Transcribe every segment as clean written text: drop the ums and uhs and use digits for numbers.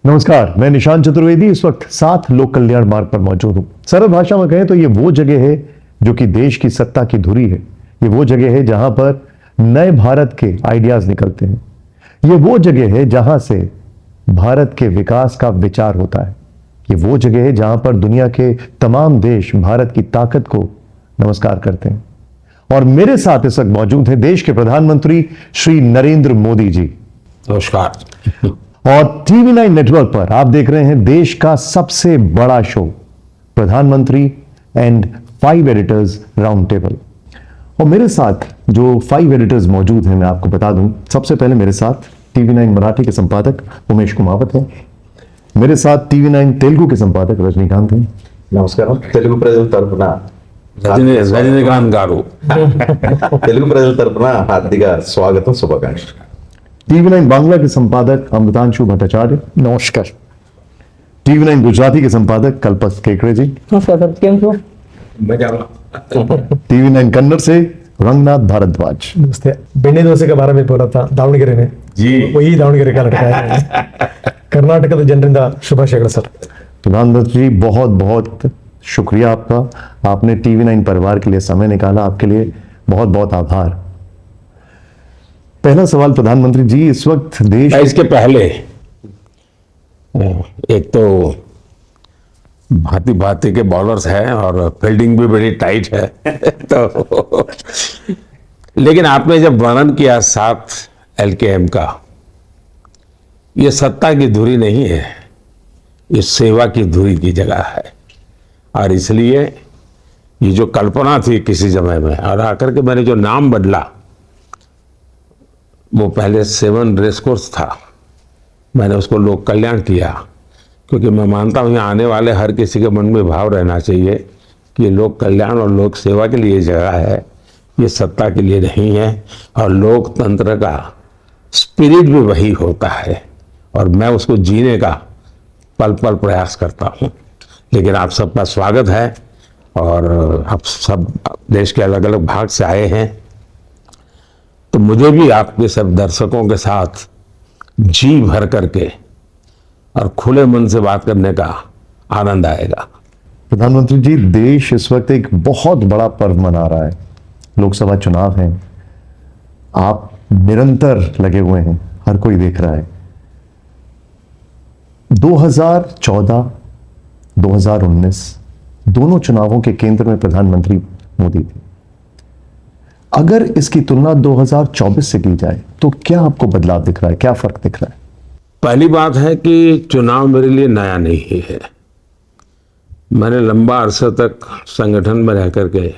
नमस्कार, मैं निशांत चतुर्वेदी इस वक्त साथ लोक कल्याण मार्ग पर मौजूद हूं। सरल भाषा में कहें तो ये वो जगह है जो कि देश की सत्ता की धुरी है। ये वो जगह है जहां पर नए भारत के आइडियाज निकलते हैं। ये वो जगह है जहां से भारत के विकास का विचार होता है। ये वो जगह है जहां पर दुनिया के तमाम देश भारत की ताकत को नमस्कार करते हैं। और मेरे साथ इस वक्त मौजूद है देश के प्रधानमंत्री श्री नरेंद्र मोदी जी। नमस्कार। और टीवी 9 नेटवर्क पर आप देख रहे हैं देश का सबसे बड़ा शो प्रधानमंत्री एंड 5 एडिटर्स राउंड टेबल। और मेरे साथ जो 5 एडिटर्स मौजूद हैं मैं आपको बता दूं, सबसे पहले मेरे साथ टीवी 9 मराठी के संपादक उमेश कुमावत हैं। मेरे साथ टीवी 9 तेलुगु के संपादक रजनीकांत हैं। నమస్కారం తెలుగు ప్రజల తరపున రజనీకాంత్ గారు తెలుగు ప్రజల తరపున హార్దిక స్వాగతం శుభాకాంక్షలు टीवी 9 बांग्ला के संपादक अमृतांशु भट्टाचार्य। नमस्कार। टीवी 9 गुजराती के संपादक कल्पक केकड़े जी। नमस्कार सर, केम छो? टीवी 9 कन्नड़ से रंगनाथ भारद्वाज। नमस्ते। बेंडी दोसे के बारे में बोला था दावणಗೆರೆ में जी। वही दावणಗೆರೆ का लड़का है। कर्नाटक जनರಿಂದ ಶುಭಾಶಯಗಳು सर। प्रधानमंत्री जी बहुत बहुत शुक्रिया आपका, आपने टीवी 9 परिवार के लिए समय निकाला, आपके लिए बहुत बहुत आभार। पहला सवाल प्रधानमंत्री जी, इस वक्त देश इसके पहले एक तो भांति भांति के बॉलर्स हैं और फील्डिंग भी बड़ी टाइट है तो लेकिन आपने जब वर्णन किया 7 LKM का, ये सत्ता की धुरी नहीं है, ये सेवा की धुरी की जगह है। और इसलिए ये जो कल्पना थी किसी समय में, और आकर के मैंने जो नाम बदला, वो पहले 7 रेस कोर्स था, मैंने उसको लोक कल्याण किया, क्योंकि मैं मानता हूँ यहाँ आने वाले हर किसी के मन में भाव रहना चाहिए कि ये लोक कल्याण और लोक सेवा के लिए जगह है, ये सत्ता के लिए नहीं है। और लोकतंत्र का स्पिरिट भी वही होता है और मैं उसको जीने का पल पल प्रयास करता हूँ। लेकिन आप सबका स्वागत है और आप सब देश के अलग अलग भाग से आए हैं, तो मुझे भी आपके सब दर्शकों के साथ जी भर करके और खुले मन से बात करने का आनंद आएगा। प्रधानमंत्री जी, देश इस वक्त एक बहुत बड़ा पर्व मना रहा है, लोकसभा चुनाव है, आप निरंतर लगे हुए हैं, हर कोई देख रहा है। 2014, 2019 दोनों चुनावों के केंद्र में प्रधानमंत्री मोदी थे। अगर इसकी तुलना 2024 से की जाए तो क्या आपको बदलाव दिख रहा है, क्या फर्क दिख रहा है? पहली बात है कि चुनाव मेरे लिए नया नहीं है। मैंने लंबा अरसा तक संगठन में रह करके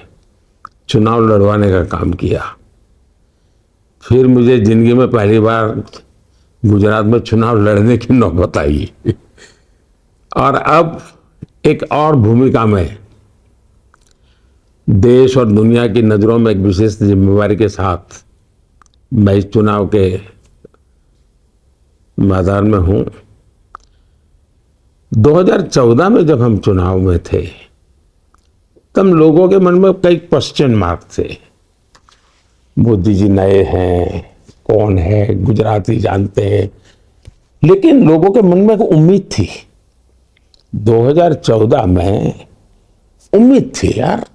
चुनाव लड़वाने का काम किया। फिर मुझे जिंदगी में पहली बार गुजरात में चुनाव लड़ने की नौबत आई और अब एक और भूमिका में देश और दुनिया की नजरों में एक विशेष जिम्मेवारी के साथ मैं इस चुनाव के मैदान में हूं। 2014 में जब हम चुनाव में थे तब लोगों के मन में कई क्वेश्चन मार्क थे। मोदी जी नए हैं, कौन है, गुजराती जानते हैं, लेकिन लोगों के मन में एक उम्मीद थी। 2014 में उम्मीद थी यार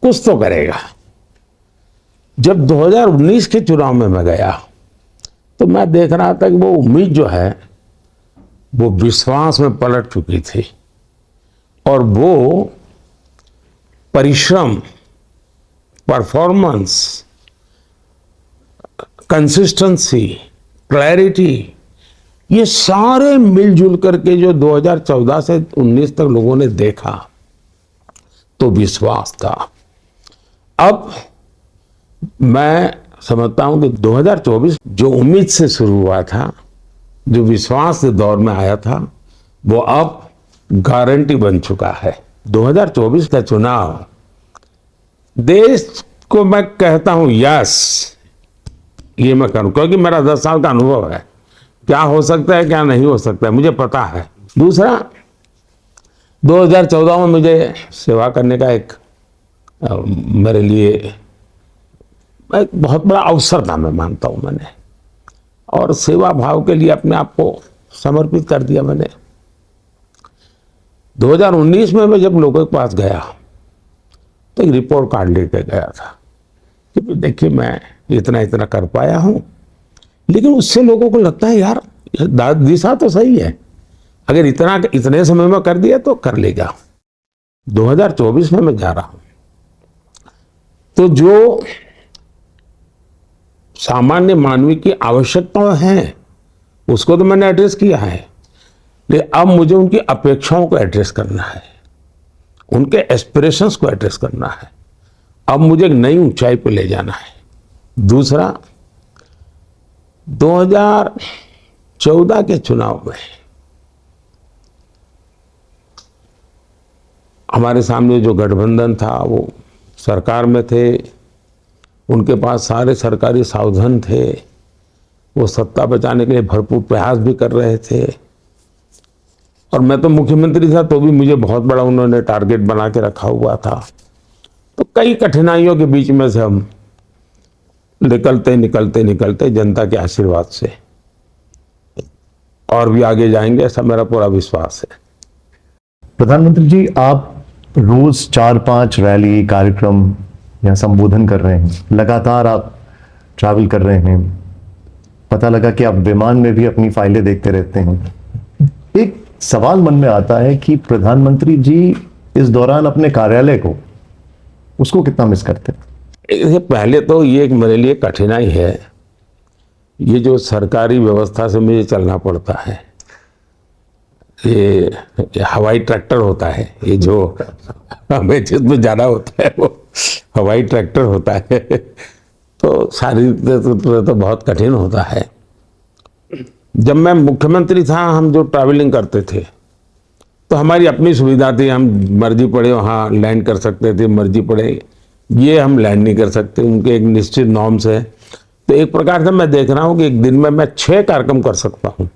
कुछ तो करेगा। जब 2019 के चुनाव में मैं गया तो मैं देख रहा था कि वो उम्मीद जो है वो विश्वास में पलट चुकी थी और वो परिश्रम, परफॉर्मेंस, कंसिस्टेंसी, क्लैरिटी, ये सारे मिलजुल करके जो 2014 से 19 तक लोगों ने देखा तो विश्वास था। अब मैं समझता हूं कि 2024 जो उम्मीद से शुरू हुआ था, जो विश्वास के दौर में आया था, वो अब गारंटी बन चुका है। 2024 का चुनाव देश को मैं कहता हूं यस, ये मैं करूं क्योंकि मेरा 10 साल का अनुभव है। क्या हो सकता है क्या नहीं हो सकता है मुझे पता है। दूसरा, 2014 में मुझे सेवा करने का एक मेरे लिए एक बहुत बड़ा अवसर था, मैं मानता हूं मैंने, और सेवा भाव के लिए अपने आप को समर्पित कर दिया मैंने। 2019 में मैं जब लोगों के पास गया तो एक रिपोर्ट कार्ड लेके गया था कि देखिए मैं इतना इतना कर पाया हूं, लेकिन उससे लोगों को लगता है यार दिशा तो सही है, अगर इतने समय में कर दिया तो कर लेगा। 2024 में मैं जा रहा हूं तो जो सामान्य मानवी की आवश्यकताएं हैं उसको तो मैंने एड्रेस किया है, लेकिन अब मुझे उनकी अपेक्षाओं को एड्रेस करना है, उनके एस्पिरेशंस को एड्रेस करना है। अब मुझे एक नई ऊंचाई पर ले जाना है। दूसरा, 2014 के चुनाव में हमारे सामने जो गठबंधन था वो सरकार में थे, उनके पास सारे सरकारी साधन थे, वो सत्ता बचाने के लिए भरपूर प्रयास भी कर रहे थे, और मैं तो मुख्यमंत्री था तो भी मुझे बहुत बड़ा उन्होंने टारगेट बना के रखा हुआ था। तो कई कठिनाइयों के बीच में से हम निकलते जनता के आशीर्वाद से और भी आगे जाएंगे, ऐसा मेरा पूरा विश्वास है। प्रधानमंत्री जी, आप रोज 4-5 रैली कार्यक्रम या संबोधन कर रहे हैं, लगातार आप ट्रैवल कर रहे हैं, पता लगा कि आप विमान में भी अपनी फाइलें देखते रहते हैं। एक सवाल मन में आता है कि प्रधानमंत्री जी इस दौरान अपने कार्यालय को उसको कितना मिस करते हैं? पहले तो ये एक मेरे लिए कठिनाई है, ये जो सरकारी व्यवस्था से मुझे चलना पड़ता है, ये हवाई ट्रैक्टर होता है, ये जो हमें जिसमें जाना होता है वो हवाई ट्रैक्टर होता है, तो सारी तो बहुत कठिन होता है। जब मैं मुख्यमंत्री था हम जो ट्रैवलिंग करते थे तो हमारी अपनी सुविधा थी, हम मर्जी पड़े वहाँ लैंड कर सकते थे, मर्जी पड़े ये हम लैंड नहीं कर सकते, उनके एक निश्चित नॉर्म्स है। तो एक प्रकार से मैं देख रहा हूँ कि एक दिन में मैं 6 कार्यक्रम कर सकता हूँ,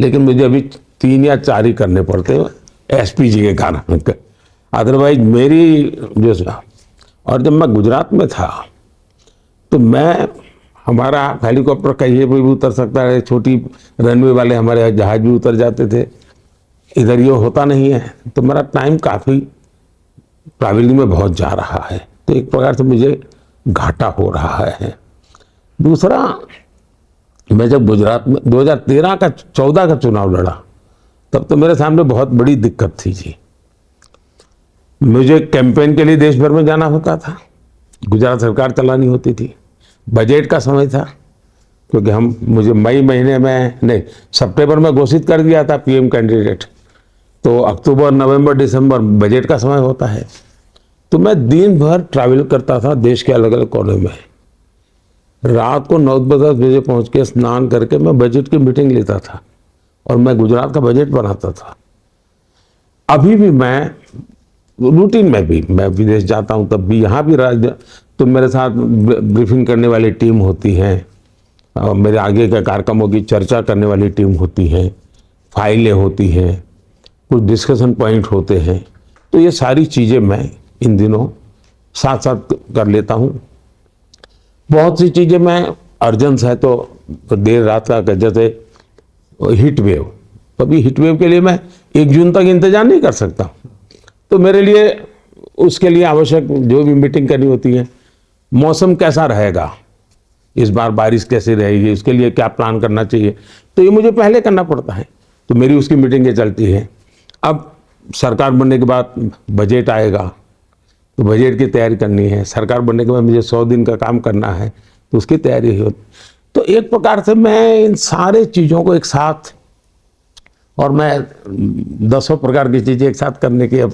लेकिन मुझे अभी 3 या 4 ही करने पड़ते हैं एसपीजी के कारण, अदरवाइज मेरी जो। और जब मैं गुजरात में था तो मैं हमारा हेलीकॉप्टर कहीं भी उतर सकता है, छोटी रनवे वाले हमारे जहाज भी उतर जाते थे, इधर ये होता नहीं है, तो मेरा टाइम काफ़ी ट्रैवलिंग में बहुत जा रहा है, तो एक प्रकार से मुझे घाटा हो रहा है। दूसरा, मैं जब गुजरात में 2014 का चुनाव लड़ा तब तो मेरे सामने बहुत बड़ी दिक्कत थी जी। मुझे कैंपेन के लिए देश भर में जाना होता था, गुजरात सरकार चलानी होती थी, बजट का समय था, क्योंकि मुझे मई महीने में नहीं सितंबर में घोषित कर दिया था पीएम कैंडिडेट, तो अक्टूबर नवंबर दिसंबर बजट का समय होता है। तो मैं दिन भर ट्रैवल करता था देश के अलग अलग कोने में, रात को 9-10 बजे पहुंच के स्नान करके मैं बजट की मीटिंग लेता था और मैं गुजरात का बजट बनाता था। अभी भी मैं रूटीन में भी मैं विदेश जाता हूं तब भी यहाँ भी तो मेरे साथ ब्रीफिंग करने वाली टीम होती है, और मेरे आगे के कार्यक्रमों की चर्चा करने वाली टीम होती है, फाइलें होती हैं, कुछ डिस्कशन पॉइंट होते हैं। तो ये सारी चीज़ें मैं इन दिनों साथ साथ कर लेता हूँ। बहुत सी चीज़ें मैं अर्जेंस है तो देर रात का, जैसे हीट वेव, तो अभी हीट वेव के लिए मैं 1 जून तक इंतजार नहीं कर सकता, तो मेरे लिए उसके लिए आवश्यक जो भी मीटिंग करनी होती है, मौसम कैसा रहेगा, इस बार बारिश कैसी रहेगी, उसके लिए क्या प्लान करना चाहिए, तो ये मुझे पहले करना पड़ता है, तो मेरी उसकी मीटिंगें चलती है। अब सरकार बनने के बाद बजट आएगा तो बजट की तैयारी करनी है, सरकार बनने के बाद मुझे 100 दिन का काम करना है तो उसकी तैयारी हो। तो एक प्रकार से मैं इन सारे चीज़ों को एक साथ, और मैं 10 प्रकार की चीज़ें एक साथ करने की अब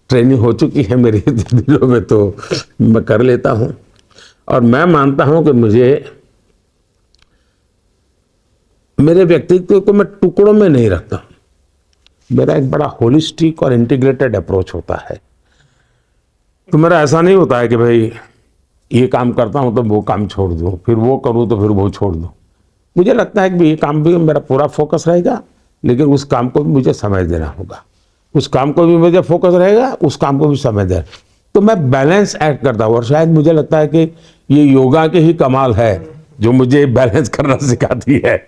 ट्रेनिंग हो चुकी है मेरे दिलों में, तो मैं कर लेता हूँ। और मैं मानता हूँ कि मेरे व्यक्तित्व को मैं टुकड़ों में नहीं रखता, मेरा एक बड़ा होलिस्टिक और इंटीग्रेटेड अप्रोच होता है। तो मेरा ऐसा नहीं होता है कि भाई ये काम करता हूँ तो वो काम छोड़ दूँ, फिर वो करूँ तो फिर वो छोड़ दूँ। मुझे लगता है कि ये काम भी मेरा पूरा फोकस रहेगा, लेकिन उस काम को भी मुझे समय देना होगा, उस काम को भी मुझे फोकस रहेगा, उस काम को भी समय देना। तो मैं बैलेंस एक्ट करता हूँ, और शायद मुझे लगता है कि ये योगा के ही कमाल है जो मुझे बैलेंस करना सिखाती है।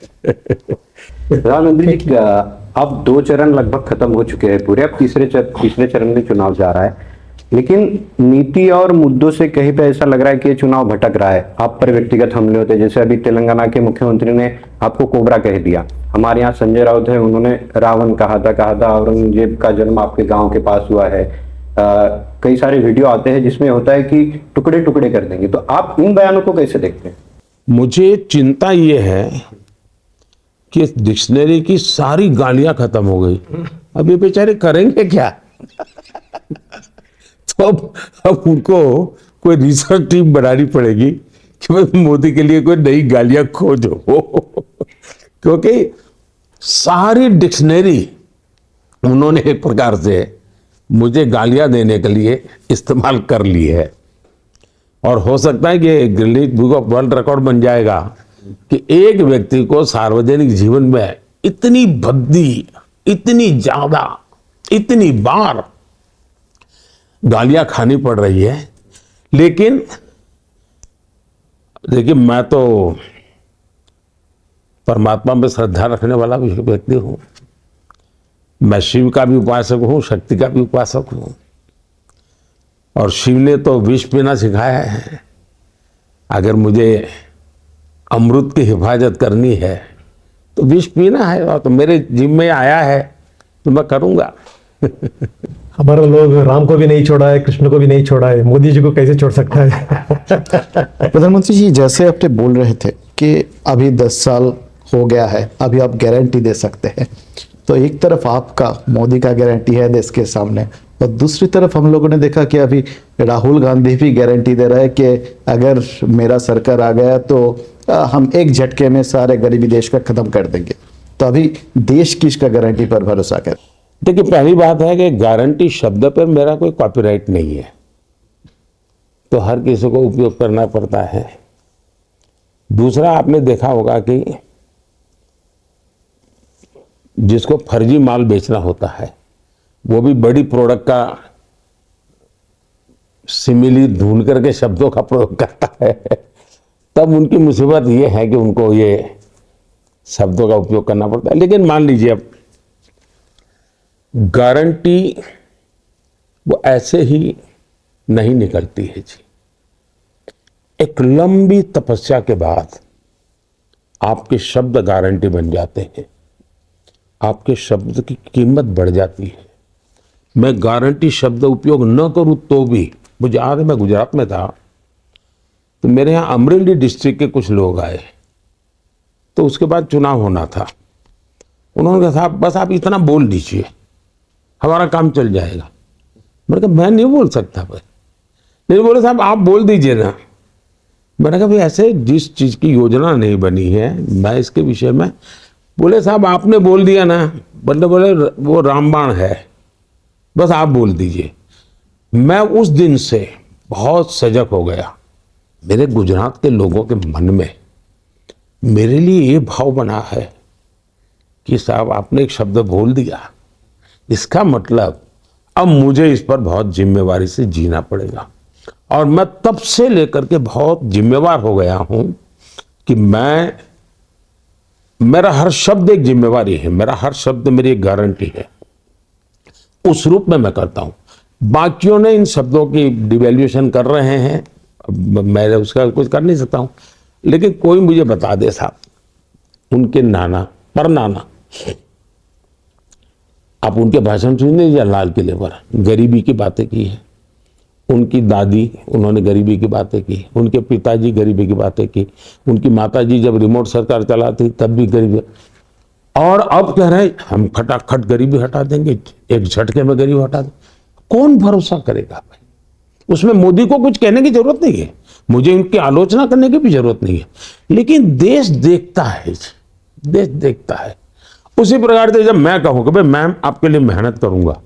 प्रधानमंत्री जी, अब 2 चरण लगभग खत्म हो चुके हैं पूरे, अब तीसरे चरण में चुनाव जा रहा है, लेकिन नीति और मुद्दों से कहीं पे ऐसा लग रहा है कि ये चुनाव भटक रहा है। आप पर व्यक्तिगत हमले होते हैं, जैसे अभी तेलंगाना के मुख्यमंत्री ने आपको कोबरा कह दिया। हमारे यहाँ संजय राउत है, उन्होंने रावण कहा था औरंगजेब का जन्म आपके गांव के पास हुआ है। कई सारे वीडियो आते हैं जिसमें होता है कि टुकड़े टुकड़े कर देंगे, तो आप इन बयानों को कैसे देखते हैं? मुझे चिंता ये है कि डिक्शनरी की सारी गालियां खत्म हो गई, अब ये बेचारे करेंगे क्या? तो अब उनको कोई रिसर्च टीम बनानी पड़ेगी कि भाई मोदी के लिए कोई नई गालियां खोजो, क्योंकि सारी डिक्शनरी उन्होंने एक प्रकार से मुझे गालियां देने के लिए इस्तेमाल कर ली है। और हो सकता है कि Guinness book of world record बन जाएगा कि एक व्यक्ति को सार्वजनिक जीवन में इतनी भद्दी, इतनी ज्यादा, इतनी बार गालियां खानी पड़ रही है। लेकिन देखिए, मैं तो परमात्मा में श्रद्धा रखने वाला व्यक्ति हूं। मैं शिव का भी उपासक हूं, शक्ति का भी उपासक हूं, और शिव ने तो विष पीना सिखाया है। अगर मुझे अमृत की हिफाजत करनी है तो विष पीना है, और तो मेरे जिम में आया है तो मैं करूंगा। हमारे लोग राम को भी नहीं छोड़ा है, कृष्ण को भी नहीं छोड़ा है, मोदी जी को कैसे छोड़ सकता है? प्रधानमंत्री जी, जैसे आपने बोल रहे थे कि अभी 10 साल हो गया है, अभी आप गारंटी दे सकते हैं, तो एक तरफ आपका मोदी का गारंटी है देश के सामने, और दूसरी तरफ हम लोगों ने देखा कि अभी राहुल गांधी भी गारंटी दे रहा है कि अगर मेरा सरकार आ गया तो हम एक झटके में सारे गरीबी देश का खत्म कर देंगे। तो अभी देश किसका गारंटी पर भरोसा करे? देखिए, पहली बात है कि गारंटी शब्द पर मेरा कोई कॉपीराइट नहीं है, तो हर किसी को उपयोग करना पड़ता है। दूसरा, आपने देखा होगा कि जिसको फर्जी माल बेचना होता है वो भी बड़ी प्रोडक्ट का सिमिली ढूंढ करके शब्दों का प्रयोग करता है। तब उनकी मुसीबत ये है कि उनको ये शब्दों का उपयोग करना पड़ता है। लेकिन मान लीजिए, अब गारंटी वो ऐसे ही नहीं निकलती है जी। एक लंबी तपस्या के बाद आपके शब्द गारंटी बन जाते हैं, आपके शब्द की कीमत बढ़ जाती है। मैं गारंटी शब्द उपयोग न करूं तो भी, मुझे याद है मैं गुजरात में था, तो मेरे यहाँ अमरेली डिस्ट्रिक्ट के कुछ लोग आए, तो उसके बाद चुनाव होना था। उन्होंने कहा, साहब बस आप इतना बोल दीजिए, हमारा काम चल जाएगा। मैंने कहा, मैं नहीं बोल सकता भाई। नहीं बोले, साहब आप बोल दीजिए ना। मैंने कहा, भाई ऐसे जिस चीज़ की योजना नहीं बनी है, मैं इसके विषय में। बोले, साहब आपने बोल दिया ना, बोले वो रामबाण है, बस आप बोल दीजिए। मैं उस दिन से बहुत सजग हो गया। मेरे गुजरात के लोगों के मन में मेरे लिए ये भाव बना है कि साहब आपने एक शब्द बोल दिया, इसका मतलब अब मुझे इस पर बहुत जिम्मेवारी से जीना पड़ेगा। और मैं तब से लेकर के बहुत जिम्मेवार हो गया हूं कि मेरा हर शब्द एक जिम्मेवारी है, मेरा हर शब्द मेरी एक गारंटी है। उस रूप में मैं करता हूं। बाकियों ने इन शब्दों की डिवैल्यूएशन कर रहे हैं, मैं उसका कुछ कर नहीं सकता हूं। लेकिन कोई मुझे बता दे साहब, उनके नाना परनाना, आप उनके भाषण सुनिए या लाल किले पर गरीबी की बातें की है। उनकी दादी, उन्होंने गरीबी की बातें की, उनके पिताजी गरीबी की बातें की, उनकी माताजी जब रिमोट सरकार चलाती तब भी गरीबी, और अब कह रहे हैं हम खटाखट गरीबी हटा देंगे, एक झटके में गरीबी हटा देंगे। कौन भरोसा करेगा भाई? उसमें मोदी को कुछ कहने की जरूरत नहीं है, मुझे उनकी आलोचना करने की भी जरूरत नहीं है। लेकिन देश देखता है, देश देखता है। उसी प्रकार से जब मैं कहूं कि भाई मैं आपके लिए मेहनत करूंगा,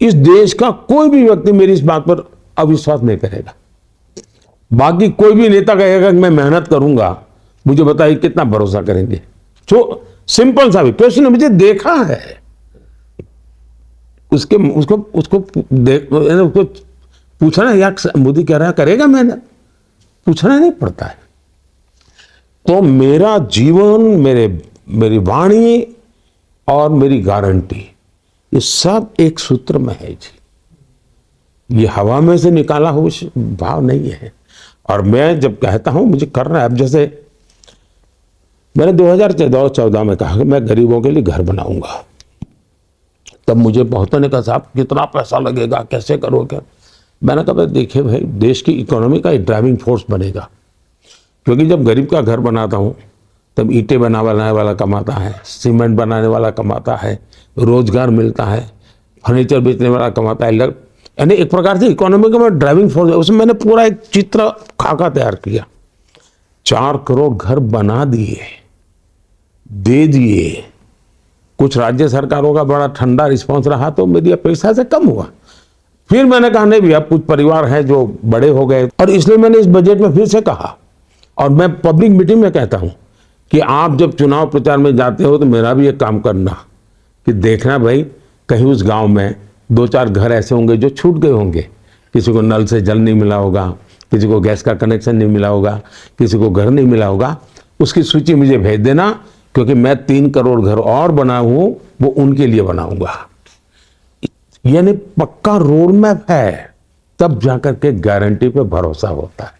इस देश का कोई भी व्यक्ति मेरी इस बात पर अविश्वास नहीं करेगा। बाकी कोई भी नेता कहेगा कि मैं मेहनत करूंगा, मुझे बताइए कितना भरोसा करेंगे? जो सिंपल सा भी क्वेश्चन है, मुझे देखा है उसको पूछना, या मोदी कह रहा है करेगा मेहनत, पूछना नहीं पड़ता है। तो मेरा जीवन, मेरी वाणी और मेरी गारंटी, ये सब एक सूत्र में है जी। ये हवा में से निकाला हुआ भाव नहीं है। और मैं जब कहता हूं मुझे करना है, अब जैसे मैंने 2014 में कहा कि मैं गरीबों के लिए घर बनाऊंगा, तब मुझे बहुतों ने कहा साहब कितना पैसा लगेगा, कैसे करोगे? मैंने कहा देखिए भाई, देश की इकोनॉमी का एक ड्राइविंग फोर्स बनेगा, क्योंकि जब गरीब का घर बनाता हूं तब ईंटें बनाने वाला कमाता है, सीमेंट बनाने वाला कमाता है, रोजगार मिलता है, फर्नीचर बेचने वाला कमाता है, यानी एक प्रकार से इकोनॉमी का मैं ड्राइविंग फोर्स है। उसमें मैंने पूरा एक चित्र खाका तैयार किया। 4 करोड़ घर बना दिए, दे दिए। कुछ राज्य सरकारों का बड़ा ठंडा रिस्पांस रहा तो मेरी अपेक्षा से कम हुआ। फिर मैंने कहा नहीं भैया, कुछ परिवार हैं जो बड़े हो गए, और इसलिए मैंने इस बजट में फिर से कहा, और मैं पब्लिक मीटिंग में कहता हूं कि आप जब चुनाव प्रचार में जाते हो तो मेरा भी एक काम करना कि देखना भाई कहीं उस गांव में 2-4 घर ऐसे होंगे जो छूट गए होंगे, किसी को नल से जल नहीं मिला होगा, किसी को गैस का कनेक्शन नहीं मिला होगा, किसी को घर नहीं मिला होगा, उसकी सूची मुझे भेज देना, क्योंकि मैं 3 करोड़ घर और बना हूं, वो उनके लिए बनाऊंगा। यानी पक्का रोड मैप है, तब जाकर के गारंटी पे भरोसा होता है।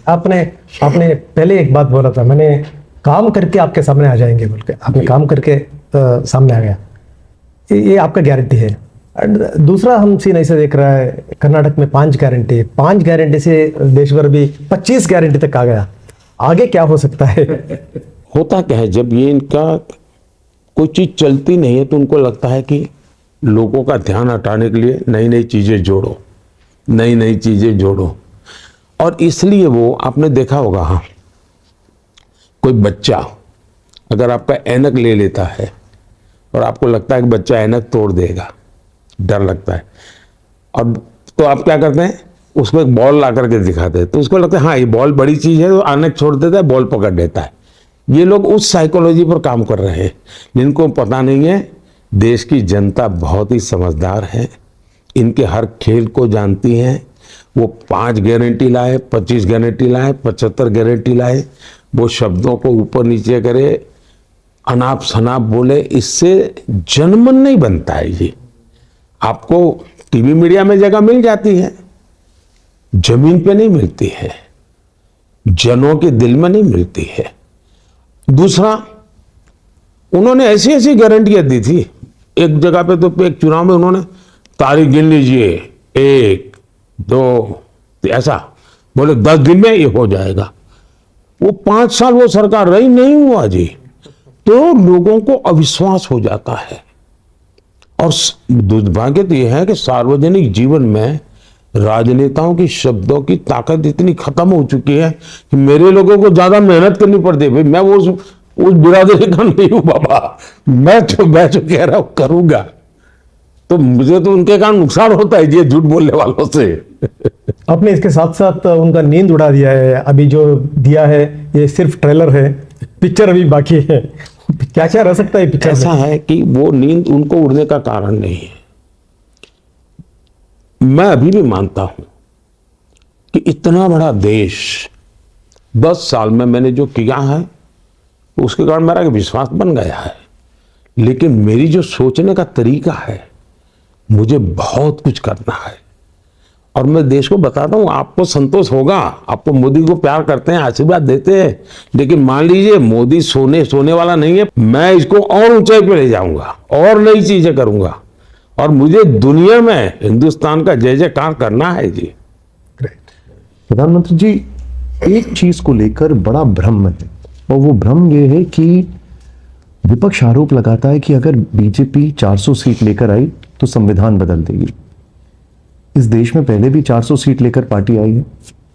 आपने पहले एक बात बोला था, मैंने काम करके आपके सामने आ जाएंगे बोल के, आपने काम करके सामने आ गया, ये आपका गारंटी है। एंड दूसरा हम सीन ऐसे देख रहा है, कर्नाटक में 5 गारंटी से देश भर भी 25 गारंटी तक आ गया। आगे क्या हो सकता है? होता क्या है, जब ये इनका कोई चीज चलती नहीं है तो उनको लगता है कि लोगों का ध्यान हटाने के लिए नई नई चीजें जोड़ो, नई नई चीजें जोड़ो। और इसलिए वो आपने देखा होगा, हाँ, कोई बच्चा अगर आपका ऐनक ले लेता है और आपको लगता है कि बच्चा ऐनक तोड़ देगा, डर लगता है, और तो आप क्या करते हैं, उसको एक बॉल ला करके दिखाते हैं, तो उसको लगता है हाँ ये बॉल बड़ी चीज है, तो ऐनक छोड़ देता है, बॉल पकड़ लेता है। ये लोग उस साइकोलॉजी पर काम कर रहे हैं, जिनको पता नहीं है देश की जनता बहुत ही समझदार है, इनके हर खेल को जानती है। वो 5 गारंटी लाए, 25 गारंटी लाए, 75 गारंटी लाए, वो शब्दों को ऊपर नीचे करे, अनाप शनाप बोले, इससे जनमन नहीं बनता है। ये आपको टीवी मीडिया में जगह मिल जाती है, जमीन पे नहीं मिलती है, जनों के दिल में नहीं मिलती है। दूसरा, उन्होंने ऐसी ऐसी गारंटियां दी थी, एक जगह पे तो एक चुनाव में उन्होंने तारीख गिन लीजिए, 1, 2, ऐसा बोले 10 दिन में ये हो जाएगा। वो 5 साल वो सरकार रही, नहीं हुआ जी, तो लोगों को अविश्वास हो जाता है। और दुर्भाग्य तो यह है कि सार्वजनिक जीवन में राजनेताओं की शब्दों की ताकत इतनी खत्म हो चुकी है कि मेरे लोगों को ज्यादा मेहनत करनी पड़ती है। भाई मैं वो उस बिरादरी का नहीं हूं बाबा, मैं जो कह रहा हूं करूंगा, तो मुझे तो उनके कारण नुकसान होता है ये झूठ बोलने वालों से। आपने इसके साथ साथ उनका नींद उड़ा दिया है। अभी जो दिया है ये सिर्फ ट्रेलर है, पिक्चर अभी बाकी है। क्या क्या रह सकता है पिक्चर? ऐसा है कि वो नींद उनको उड़ने का कारण नहीं है। मैं अभी भी मानता हूं कि इतना बड़ा देश 10 साल में मैंने जो किया है उसके कारण मेरा विश्वास बन गया है, लेकिन मेरी जो सोचने का तरीका है, मुझे बहुत कुछ करना है। और मैं देश को बताता हूं, आपको संतोष होगा, आपको मोदी को प्यार करते हैं, आशीर्वाद देते हैं, लेकिन मान लीजिए मोदी सोने वाला नहीं है। मैं इसको और ऊंचाई पे ले जाऊंगा और नई चीजें करूंगा, और मुझे दुनिया में हिंदुस्तान का जय जयकार करना है जी। प्रधानमंत्री जी, एक चीज को लेकर बड़ा भ्रम है, और वो भ्रम ये है कि विपक्ष आरोप लगाता है कि अगर बीजेपी 400 सीट लेकर आई तो संविधान बदल देगी। इस देश में पहले भी 400 सीट लेकर पार्टी आई है,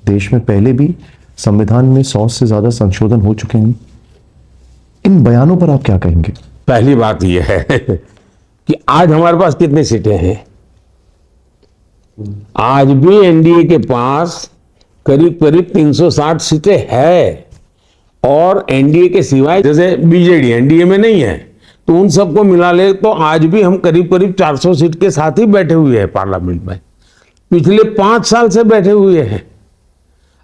देश में पहले भी संविधान में 100 से ज्यादा संशोधन हो चुके हैं। इन बयानों पर आप क्या कहेंगे? पहली बात यह है कि आज हमारे पास कितनी सीटें हैं? आज भी एनडीए के पास करीब करीब 360 सीटें हैं, और एनडीए के सिवाय जैसे बीजेडी एनडीए में नहीं है, तो उन सबको मिला ले तो आज भी हम करीब करीब 400 सीट के साथ ही बैठे हुए हैं पार्लियामेंट में, पिछले 5 साल से बैठे हुए हैं।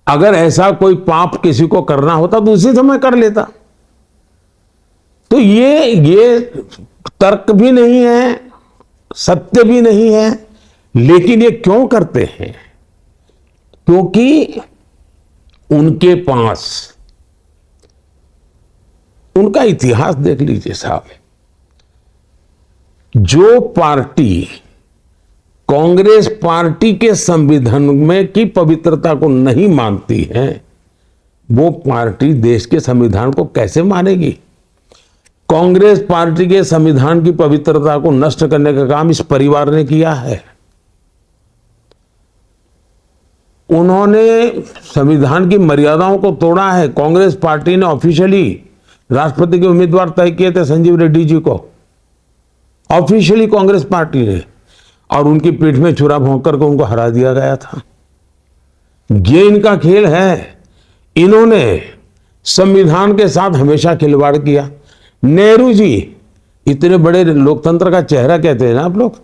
अगर ऐसा कोई पाप किसी को करना होता तो उसी समय कर लेता, तो ये तर्क भी नहीं है, सत्य भी नहीं है, लेकिन ये क्यों करते हैं? क्योंकि उनके पास, उनका इतिहास देख लीजिए साहब, जो पार्टी कांग्रेस पार्टी के संविधान में की पवित्रता को नहीं मानती है, वो पार्टी देश के संविधान को कैसे मानेगी? कांग्रेस पार्टी के संविधान की पवित्रता को नष्ट करने का काम इस परिवार ने किया है। उन्होंने संविधान की मर्यादाओं को तोड़ा है। कांग्रेस पार्टी ने ऑफिशियली राष्ट्रपति के उम्मीदवार तय किए थे संजीव रेड्डी जी को, ऑफिशियली कांग्रेस पार्टी ने, और उनकी पीठ में छुरा भोंक करके उनको हरा दिया गया था। ये इनका खेल है। इन्होंने संविधान के साथ हमेशा खिलवाड़ किया। नेहरू जी इतने बड़े लोकतंत्र का चेहरा कहते हैं ना आप लोग,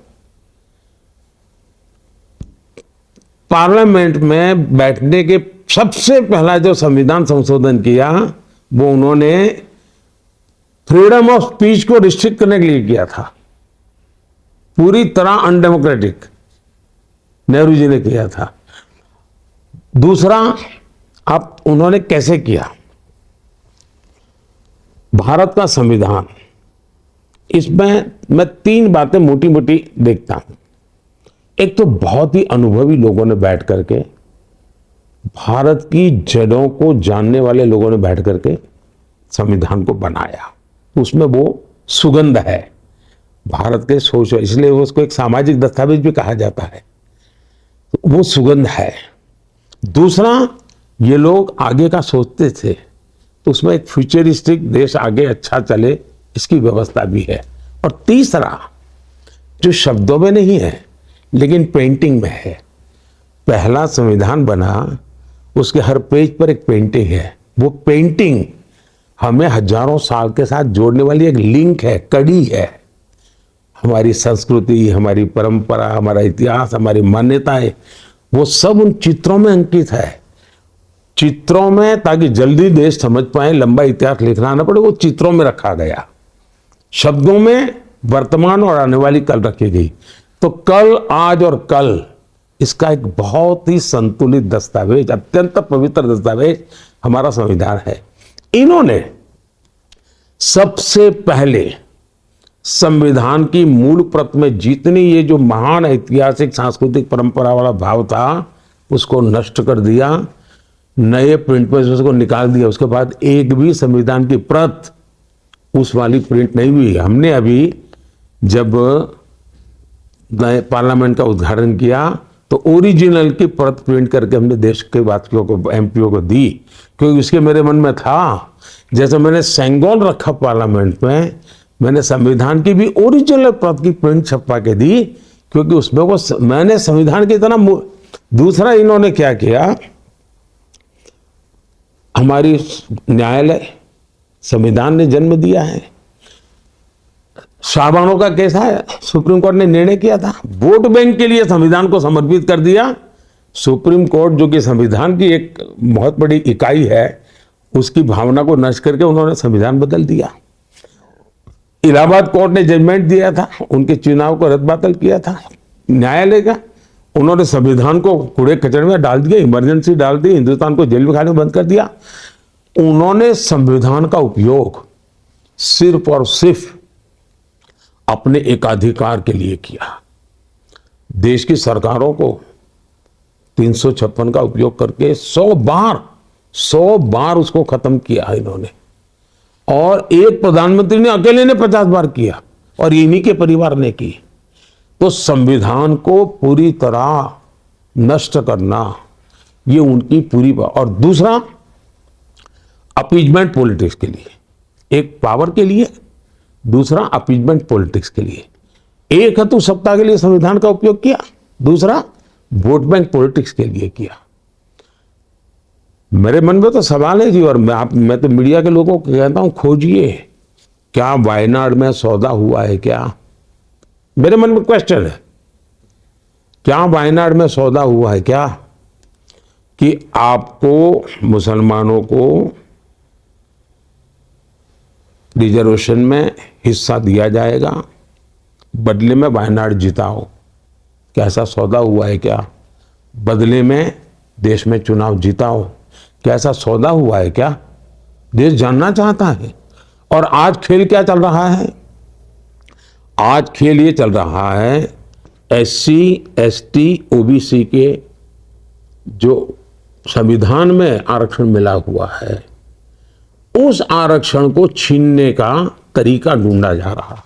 पार्लियामेंट में बैठने के सबसे पहला जो संविधान संशोधन किया वो उन्होंने फ्रीडम ऑफ स्पीच को रिस्ट्रिक्ट करने के लिए किया था। पूरी तरह अनडेमोक्रेटिक नेहरू जी ने किया था। दूसरा, अब उन्होंने कैसे किया? भारत का संविधान, इसमें मैं तीन बातें मोटी मोटी देखता हूं। एक तो बहुत ही अनुभवी लोगों ने बैठ करके, भारत की जड़ों को जानने वाले लोगों ने बैठ करके संविधान को बनाया। उसमें वो सुगंध है भारत के सोच, इसलिए उसको एक सामाजिक दस्तावेज भी कहा जाता है। वो सुगंध है। दूसरा, ये लोग आगे का सोचते थे, तो उसमें एक फ्यूचरिस्टिक देश आगे अच्छा चले इसकी व्यवस्था भी है। और तीसरा, जो शब्दों में नहीं है लेकिन पेंटिंग में है, पहला संविधान बना उसके हर पेज पर एक पेंटिंग है। वो पेंटिंग हमें हजारों साल के साथ जोड़ने वाली एक लिंक है, कड़ी है। हमारी संस्कृति, हमारी परंपरा, हमारा इतिहास, हमारी मान्यताएं, वो सब उन चित्रों में अंकित है। चित्रों में, ताकि जल्दी देश समझ पाए, लंबा इतिहास लिखना ना पड़े, वो चित्रों में रखा गया। शब्दों में वर्तमान और आने वाली कल रखी गई। तो कल, आज और कल, इसका एक बहुत ही संतुलित दस्तावेज, अत्यंत पवित्र दस्तावेज हमारा संविधान है। इन्होंने सबसे पहले संविधान की मूल प्रत में जितनी ये जो महान ऐतिहासिक सांस्कृतिक परंपरा वाला भाव था उसको नष्ट कर दिया, नए प्रिंट में उसको निकाल दिया। उसके बाद एक भी संविधान की प्रत उस वाली प्रिंट नहीं हुई। हमने अभी जब नए पार्लियामेंट का उद्घाटन किया तो ओरिजिनल की प्रत प्रिंट करके हमने देश के वासियों को, एमपीओ को दी, क्योंकि उसके मेरे मन में था, जैसे मैंने सेंगोल रखा पार्लियामेंट में, मैंने संविधान की भी ओरिजिनल प्रत की प्रिंट छपवा के दी, क्योंकि उसमें वो मैंने संविधान की तरह। दूसरा, इन्होंने क्या किया, हमारी न्यायालय, संविधान ने जन्म दिया है। शाहबानों का केस है, सुप्रीम कोर्ट ने निर्णय किया था, वोट बैंक के लिए संविधान को समर्पित कर दिया। सुप्रीम कोर्ट, जो कि संविधान की एक बहुत बड़ी इकाई है, उसकी भावना को नष्ट करके उन्होंने संविधान बदल दिया। इलाहाबाद कोर्ट ने जजमेंट दिया था, उनके चुनाव को रद्द किया था न्यायालय का, उन्होंने संविधान को कूड़े कचरे में डाल दिया, इमरजेंसी डाल दी, हिंदुस्तान को जेल में खाने बंद कर दिया। उन्होंने संविधान का उपयोग सिर्फ और सिर्फ अपने एकाधिकार के लिए किया। देश की सरकारों को 356 का उपयोग करके 100 बार उसको खत्म किया इन्होंने, और एक प्रधानमंत्री ने अकेले ने 50 बार किया, और इन्हीं के परिवार ने की। तो संविधान को पूरी तरह नष्ट करना, ये उनकी पूरी बात। और दूसरा, अपीजमेंट पॉलिटिक्स के लिए, एक पावर के लिए, दूसरा अपीजमेंट पॉलिटिक्स के लिए। एक है तो सत्ता के लिए संविधान का उपयोग किया, दूसरा वोट बैंक पॉलिटिक्स के लिए किया। मेरे मन में तो सवाल है जी, और मैं तो मीडिया के लोगों को कहता हूं, खोजिए क्या वायनाड में सौदा हुआ है क्या? मेरे मन में क्वेश्चन है, क्या वायनाड में सौदा हुआ है क्या, कि आपको मुसलमानों को रिजर्वेशन में हिस्सा दिया जाएगा, बदले में वायनाड जिताओ। क्या ऐसा सौदा हुआ है क्या? बदले में देश में चुनाव जिताओ, क्या ऐसा सौदा हुआ है क्या? देश जानना चाहता है। और आज खेल क्या चल रहा है? आज खेल ये चल रहा है, SC, ST, OBC के जो संविधान में आरक्षण मिला हुआ है, उस आरक्षण को छीनने का तरीका ढूंढा जा रहा है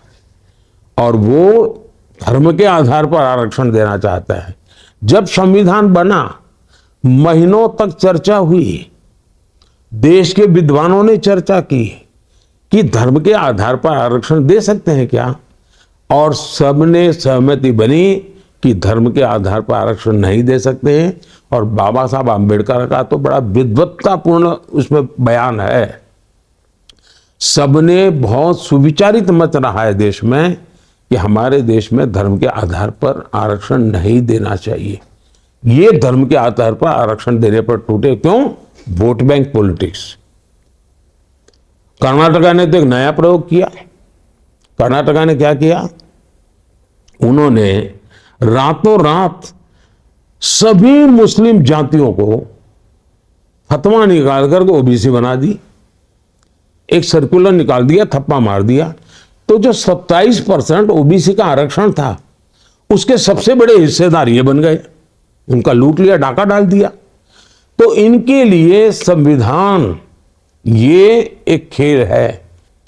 और वो धर्म के आधार पर आरक्षण देना चाहता है। जब संविधान बना, महीनों तक चर्चा हुई, देश के विद्वानों ने चर्चा की कि धर्म के आधार पर आरक्षण दे सकते हैं क्या, और सबने सहमति बनी कि धर्म के आधार पर आरक्षण नहीं दे सकते हैं। और बाबा साहब आम्बेडकर का तो बड़ा विद्वत्तापूर्ण उसमें बयान है। सबने बहुत सुविचारित मत रहा है देश में कि हमारे देश में धर्म के आधार पर आरक्षण नहीं देना चाहिए। ये धर्म के आधार पर आरक्षण देने पर टूटे। क्यों? Vote bank politics. कर्नाटका ने तो एक नया प्रयोग किया। कर्नाटका ने क्या किया? उन्होंने रातों रात सभी मुस्लिम जातियों को फतवा निकाल कर OBC बना दी। एक सर्कुलर निकाल दिया, थप्पा मार दिया। तो जो 27% OBC का आरक्षण था, उसके सबसे बड़े हिस्सेदार ये बन गए। उनका लूट लिया, डाका डाल दिया। तो इनके लिए संविधान ये एक खेल है।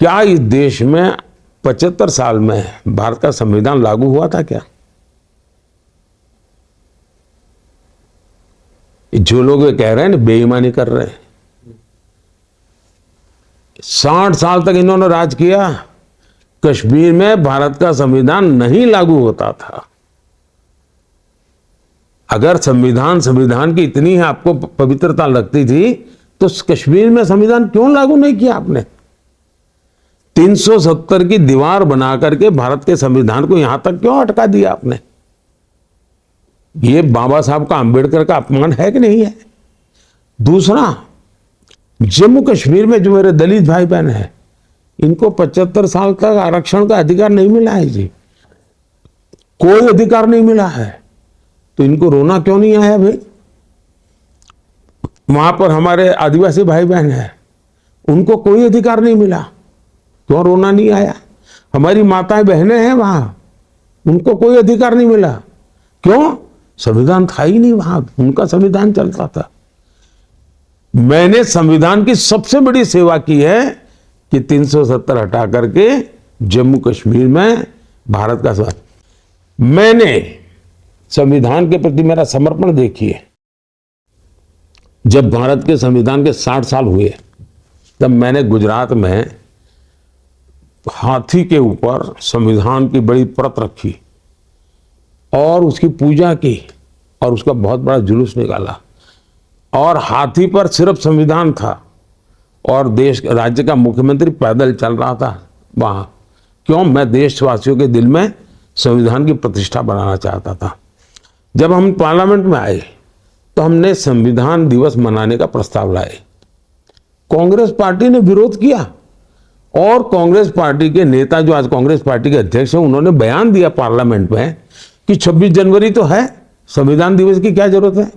क्या इस देश में 75 साल में भारत का संविधान लागू हुआ था क्या? जो लोग ये कह रहे हैं ना, बेईमानी कर रहे हैं। 60 साल तक इन्होंने राज किया, कश्मीर में भारत का संविधान नहीं लागू होता था। अगर संविधान की इतनी है आपको पवित्रता लगती थी, तो कश्मीर में संविधान क्यों लागू नहीं किया आपने? 370 की दीवार बना करके भारत के संविधान को यहां तक क्यों अटका दिया आपने? ये बाबा साहब का, आम्बेडकर का अपमान है कि नहीं है? दूसरा, जम्मू कश्मीर में जो मेरे दलित भाई बहन हैं, इनको 75 साल तक आरक्षण का अधिकार नहीं मिला है जी। कोई अधिकार नहीं मिला है, तो इनको रोना क्यों नहीं आया भाई? वहां पर हमारे आदिवासी भाई बहन हैं, उनको कोई अधिकार नहीं मिला, क्यों रोना नहीं आया? हमारी माताएं बहनें हैं वहां, उनको कोई अधिकार नहीं मिला, क्यों? संविधान था ही नहीं वहां, उनका संविधान चलता था। मैंने संविधान की सबसे बड़ी सेवा की है कि 370 हटा करके जम्मू कश्मीर में भारत का मैंने संविधान के प्रति मेरा समर्पण देखिए। जब भारत के संविधान के 60 साल हुए, तब मैंने गुजरात में हाथी के ऊपर संविधान की बड़ी परत रखी और उसकी पूजा की और उसका बहुत बड़ा जुलूस निकाला। और हाथी पर सिर्फ संविधान था और राज्य का मुख्यमंत्री पैदल चल रहा था वहां। क्यों? मैं देशवासियों के दिल में संविधान की प्रतिष्ठा बनाना चाहता था। जब हम पार्लियामेंट में आए तो हमने संविधान दिवस मनाने का प्रस्ताव लाए। कांग्रेस पार्टी ने विरोध किया और कांग्रेस पार्टी के नेता, जो आज कांग्रेस पार्टी के अध्यक्ष हैं, उन्होंने बयान दिया पार्लियामेंट में कि 26 जनवरी तो है, संविधान दिवस की क्या जरूरत है?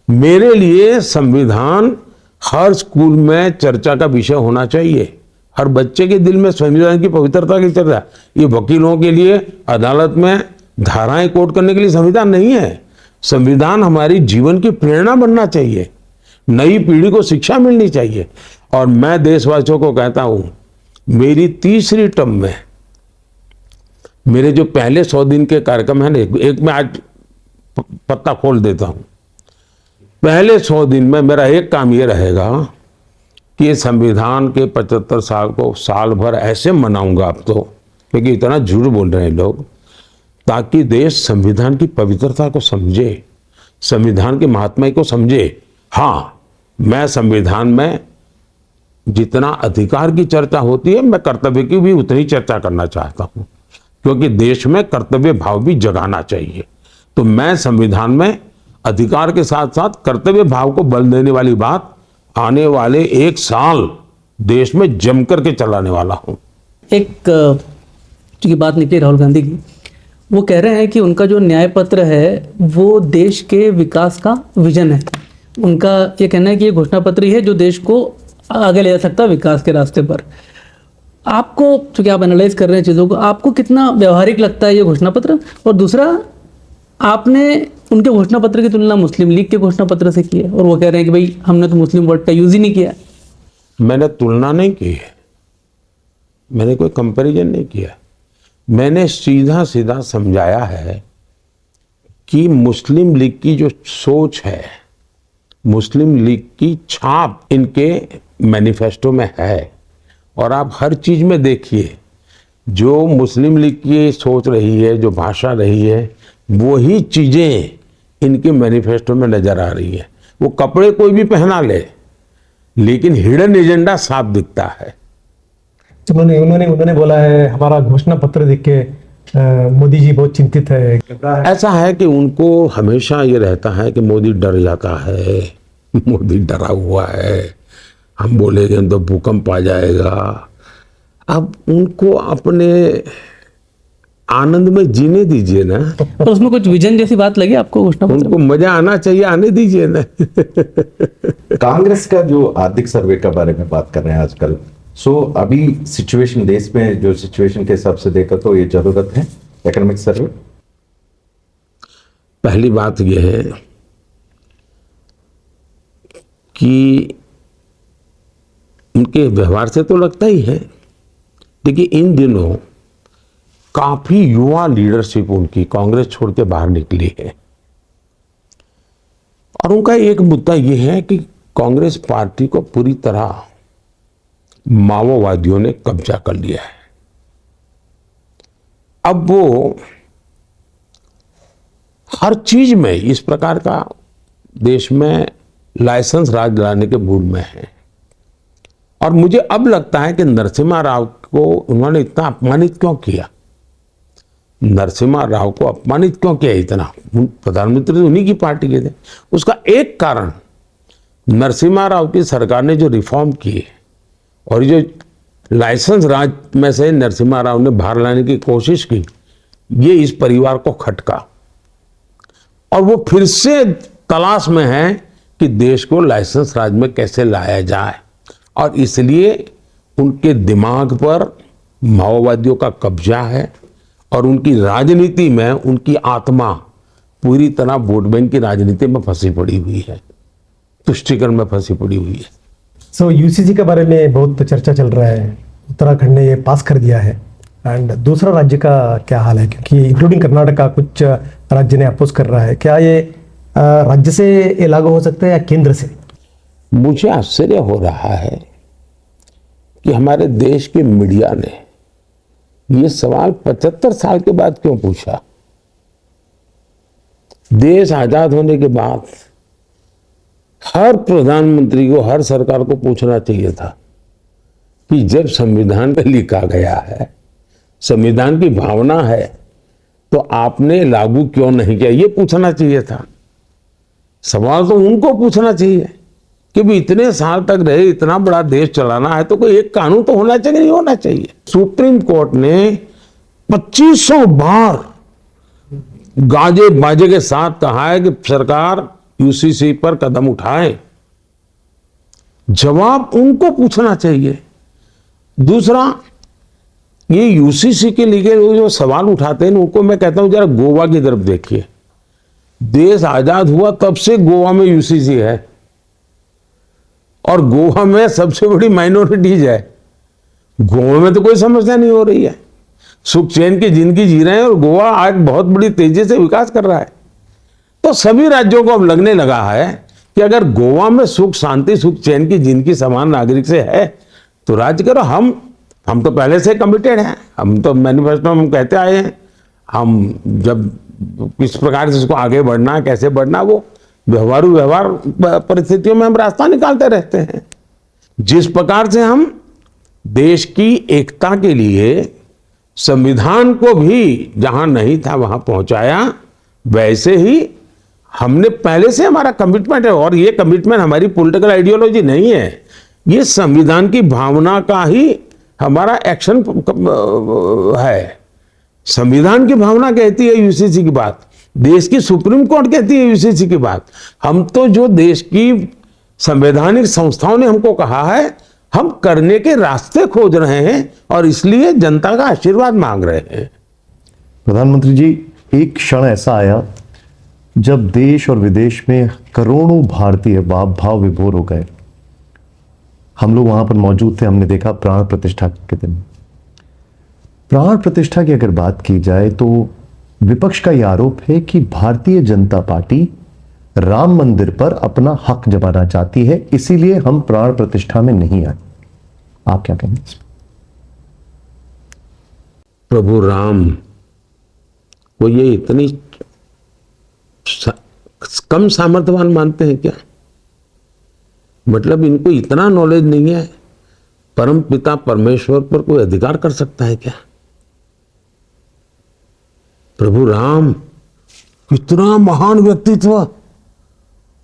मेरे लिए संविधान हर स्कूल में चर्चा का विषय होना चाहिए। हर बच्चे के दिल में संविधान की पवित्रता की चर्चा। ये वकीलों के लिए अदालत में धाराएं कोट करने के लिए संविधान नहीं है। संविधान हमारी जीवन की प्रेरणा बनना चाहिए, नई पीढ़ी को शिक्षा मिलनी चाहिए। और मैं देशवासियों को कहता हूं, मेरी तीसरी टर्म में मेरे जो पहले 100 दिन के कार्यक्रम है ना, एक मैं आज पत्ता खोल देता हूं। पहले 100 दिन में मेरा एक काम ये रहेगा कि संविधान के 75 साल को साल भर ऐसे मनाऊंगा अब तो, क्योंकि इतना झूठ बोल रहे हैं लोग, ताकि देश संविधान की पवित्रता को समझे, संविधान के महात्मा को समझे। हाँ, मैं संविधान में जितना अधिकार की चर्चा होती है, मैं कर्तव्य की भी उतनी चर्चा करना चाहता हूं, क्योंकि देश में कर्तव्य भाव भी जगाना चाहिए। तो मैं संविधान में अधिकार के साथ साथ कर्तव्य भाव को बल देने वाली बात आने वाले 1 साल देश में जम करके चलाने वाला हूं। एक चूंकि बात निकली राहुल गांधी की, वो कह रहे हैं कि उनका जो न्याय पत्र है वो देश के विकास का विजन है। उनका ये कहना है कि ये घोषणा पत्र ही है जो देश को आगे ले जा सकता है विकास के रास्ते पर। आपको, चूंकि आप एनालाइज कर रहे हैं चीज़ों को, आपको कितना व्यवहारिक लगता है ये घोषणा पत्र? और दूसरा, आपने उनके घोषणा पत्र की तुलना मुस्लिम लीग के घोषणा पत्र से की है और वो कह रहे हैं कि भाई हमने तो मुस्लिम वर्ड का यूज ही नहीं किया। मैंने तुलना नहीं की है, मैंने कोई कंपैरिजन नहीं किया। मैंने सीधा सीधा समझाया है कि मुस्लिम लीग की जो सोच है, मुस्लिम लीग की छाप इनके मैनिफेस्टो में है। और आप हर चीज में देखिए, जो मुस्लिम लीग की सोच रही है, जो भाषा रही है, वही चीजें इनके मैनिफेस्टो में नजर आ रही है। वो कपड़े कोई भी पहना ले, लेकिन हिडन एजेंडा साफ दिखता है। उन्होंने बोला है हमारा घोषणा पत्र देख के मोदी जी बहुत चिंतित है। ऐसा है कि उनको हमेशा ये रहता है कि मोदी डर जाता है, मोदी डरा हुआ है, हम बोलेंगे तो भूकंप आ जाएगा। अब उनको अपने आनंद में जीने दीजिए ना। तो उसमें कुछ विजन जैसी बात लगी आपको घोषणा पत्र? उनको मजा आना चाहिए, आने दीजिए ना। कांग्रेस का जो आर्थिक सर्वे के बारे में बात कर रहे हैं आजकल, सो अभी सिचुएशन देश में जो सिचुएशन के हिसाब से देखा तो ये जरूरत है इकोनॉमिक सर्वे? पहली बात यह है कि उनके व्यवहार से तो लगता ही है, देखिए इन दिनों काफी युवा लीडरशिप उनकी कांग्रेस छोड़ के बाहर निकली है। और उनका एक मुद्दा यह है कि कांग्रेस पार्टी को पूरी तरह माओवादियों ने कब्जा कर लिया है। अब वो हर चीज में इस प्रकार का देश में लाइसेंस राज लाने के मूड में है। और मुझे अब लगता है कि नरसिम्हा राव को उन्होंने इतना अपमानित क्यों किया, नरसिम्हा राव को अपमानित क्यों किया इतना? प्रधानमंत्री तो उन्हीं की पार्टी के थे। उसका एक कारण, नरसिम्हा राव की सरकार ने जो रिफॉर्म किए और जो लाइसेंस राज में से नरसिम्हा राव ने बाहर लाने की कोशिश की, ये इस परिवार को खटका और वो फिर से तलाश में है कि देश को लाइसेंस राज में कैसे लाया जाए। और इसलिए उनके दिमाग पर माओवादियों का कब्जा है और उनकी राजनीति में उनकी आत्मा पूरी तरह वोट बैंक की राजनीति में फंसी पड़ी हुई है, तुष्टीकरण में फंसी पड़ी हुई है। सो यूसीसी के बारे में बहुत चर्चा चल रहा है, उत्तराखंड ने ये पास कर दिया है, एंड दूसरा राज्य का क्या हाल है? क्योंकि इंक्लूडिंग कर्नाटका कुछ राज्य ने अपोज कर रहा है। क्या ये राज्य से ये लागू हो सकता है या केंद्र से? मुझे आश्चर्य हो रहा है कि हमारे देश के मीडिया ने ये सवाल 75 साल के बाद क्यों पूछा। देश आजाद होने के बाद हर प्रधानमंत्री को, हर सरकार को पूछना चाहिए था कि जब संविधान में लिखा गया है, संविधान की भावना है, तो आपने लागू क्यों नहीं किया? ये पूछना चाहिए था। सवाल तो उनको पूछना चाहिए कि भी इतने साल तक रहे, इतना बड़ा देश चलाना है तो कोई एक कानून तो होना चाहिए, नहीं होना चाहिए। सुप्रीम कोर्ट ने 2500 बार गाजे बाजे के साथ कहा है कि सरकार यूसीसी पर कदम उठाए। जवाब उनको पूछना चाहिए। दूसरा, ये यूसीसी के लिए जो सवाल उठाते हैं उनको मैं कहता हूं जरा गोवा की तरफ देखिए। देश आजाद हुआ तब से गोवा में यूसीसी है और गोवा में सबसे बड़ी माइनॉरिटीज है। गोवा में तो कोई समस्या नहीं हो रही है, सुख चैन की जिंदगी जी रहे हैं और गोवा आज बहुत बड़ी तेजी से विकास कर रहा है। तो सभी राज्यों को अब लगने लगा है कि अगर गोवा में सुख शांति सुख चैन की जिंदगी समान नागरिक से है तो राज्य करो। हम तो पहले से कमिटेड हैं, हम तो मैनिफेस्टो में हम कहते आए हैं, हम जब किस प्रकार से इसको आगे बढ़ना है, कैसे बढ़ना, वो व्यवहार परिस्थितियों में हम रास्ता निकालते रहते हैं। जिस प्रकार से हम देश की एकता के लिए संविधान को भी जहां नहीं था वहां पहुंचाया, वैसे ही हमने पहले से हमारा कमिटमेंट है। और ये कमिटमेंट हमारी पॉलिटिकल आइडियोलॉजी नहीं है, ये संविधान की भावना का ही हमारा एक्शन है। संविधान की भावना कहती है यूसीसी की बात, देश की सुप्रीम कोर्ट कहती है यूसीसी की बात। हम तो जो देश की संवैधानिक संस्थाओं ने हमको कहा है, हम करने के रास्ते खोज रहे हैं और इसलिए जनता का आशीर्वाद मांग रहे हैं। प्रधानमंत्री जी, एक क्षण ऐसा आया जब देश और विदेश में करोड़ों भारतीय भाव विभोर हो गए। हम लोग वहां पर मौजूद थे, हमने देखा प्राण प्रतिष्ठा के दिन। प्राण प्रतिष्ठा की अगर बात की जाए तो विपक्ष का यह आरोप है कि भारतीय जनता पार्टी राम मंदिर पर अपना हक जमाना चाहती है, इसीलिए हम प्राण प्रतिष्ठा में नहीं आए। आप क्या कहेंगे? प्रभु राम वो ये इतनी कम सामर्थ्यवान मानते हैं क्या? मतलब इनको इतना नॉलेज नहीं है परम पिता परमेश्वर पर कोई अधिकार कर सकता है क्या? प्रभु राम कितना महान व्यक्तित्व,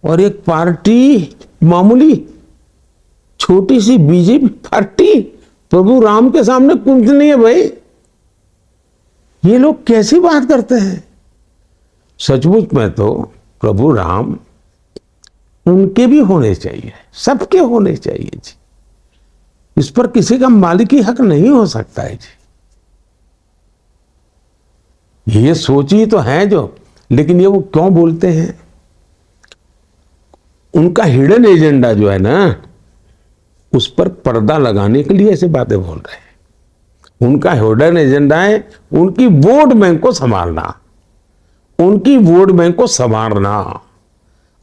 और एक पार्टी मामूली छोटी सी बीजेपी पार्टी प्रभु राम के सामने कुछ नहीं है भाई। ये लोग कैसी बात करते हैं? सचमुच में तो प्रभु राम उनके भी होने चाहिए, सबके होने चाहिए जी। इस पर किसी का मालिकी हक नहीं हो सकता है जी। ये सोच ही तो है जो, लेकिन ये वो क्यों बोलते हैं? उनका हिडन एजेंडा जो है ना, उस पर पर्दा लगाने के लिए ऐसी बातें बोल रहे हैं। उनका हिडन एजेंडा है उनकी वोट बैंक को संभालना, उनकी वोट बैंक को संवारना,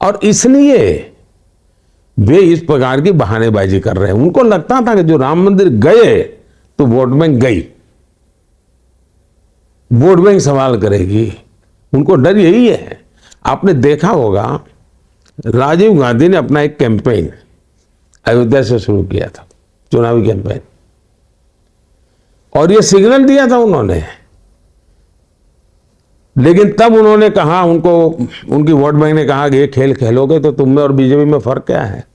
और इसलिए वे इस प्रकार की बहानेबाजी कर रहे हैं। उनको लगता था कि जो राम मंदिर गए तो वोट बैंक गई, वोट बैंक सवाल करेगी। उनको डर यही है। आपने देखा होगा राजीव गांधी ने अपना एक कैंपेन अयोध्या से शुरू किया था, चुनावी कैंपेन, और ये सिग्नल दिया था उन्होंने। लेकिन तब उन्होंने कहा, उनकी वोट बैंक ने कहा कि ये खेल खेलोगे तो तुम में और बीजेपी में फर्क क्या है,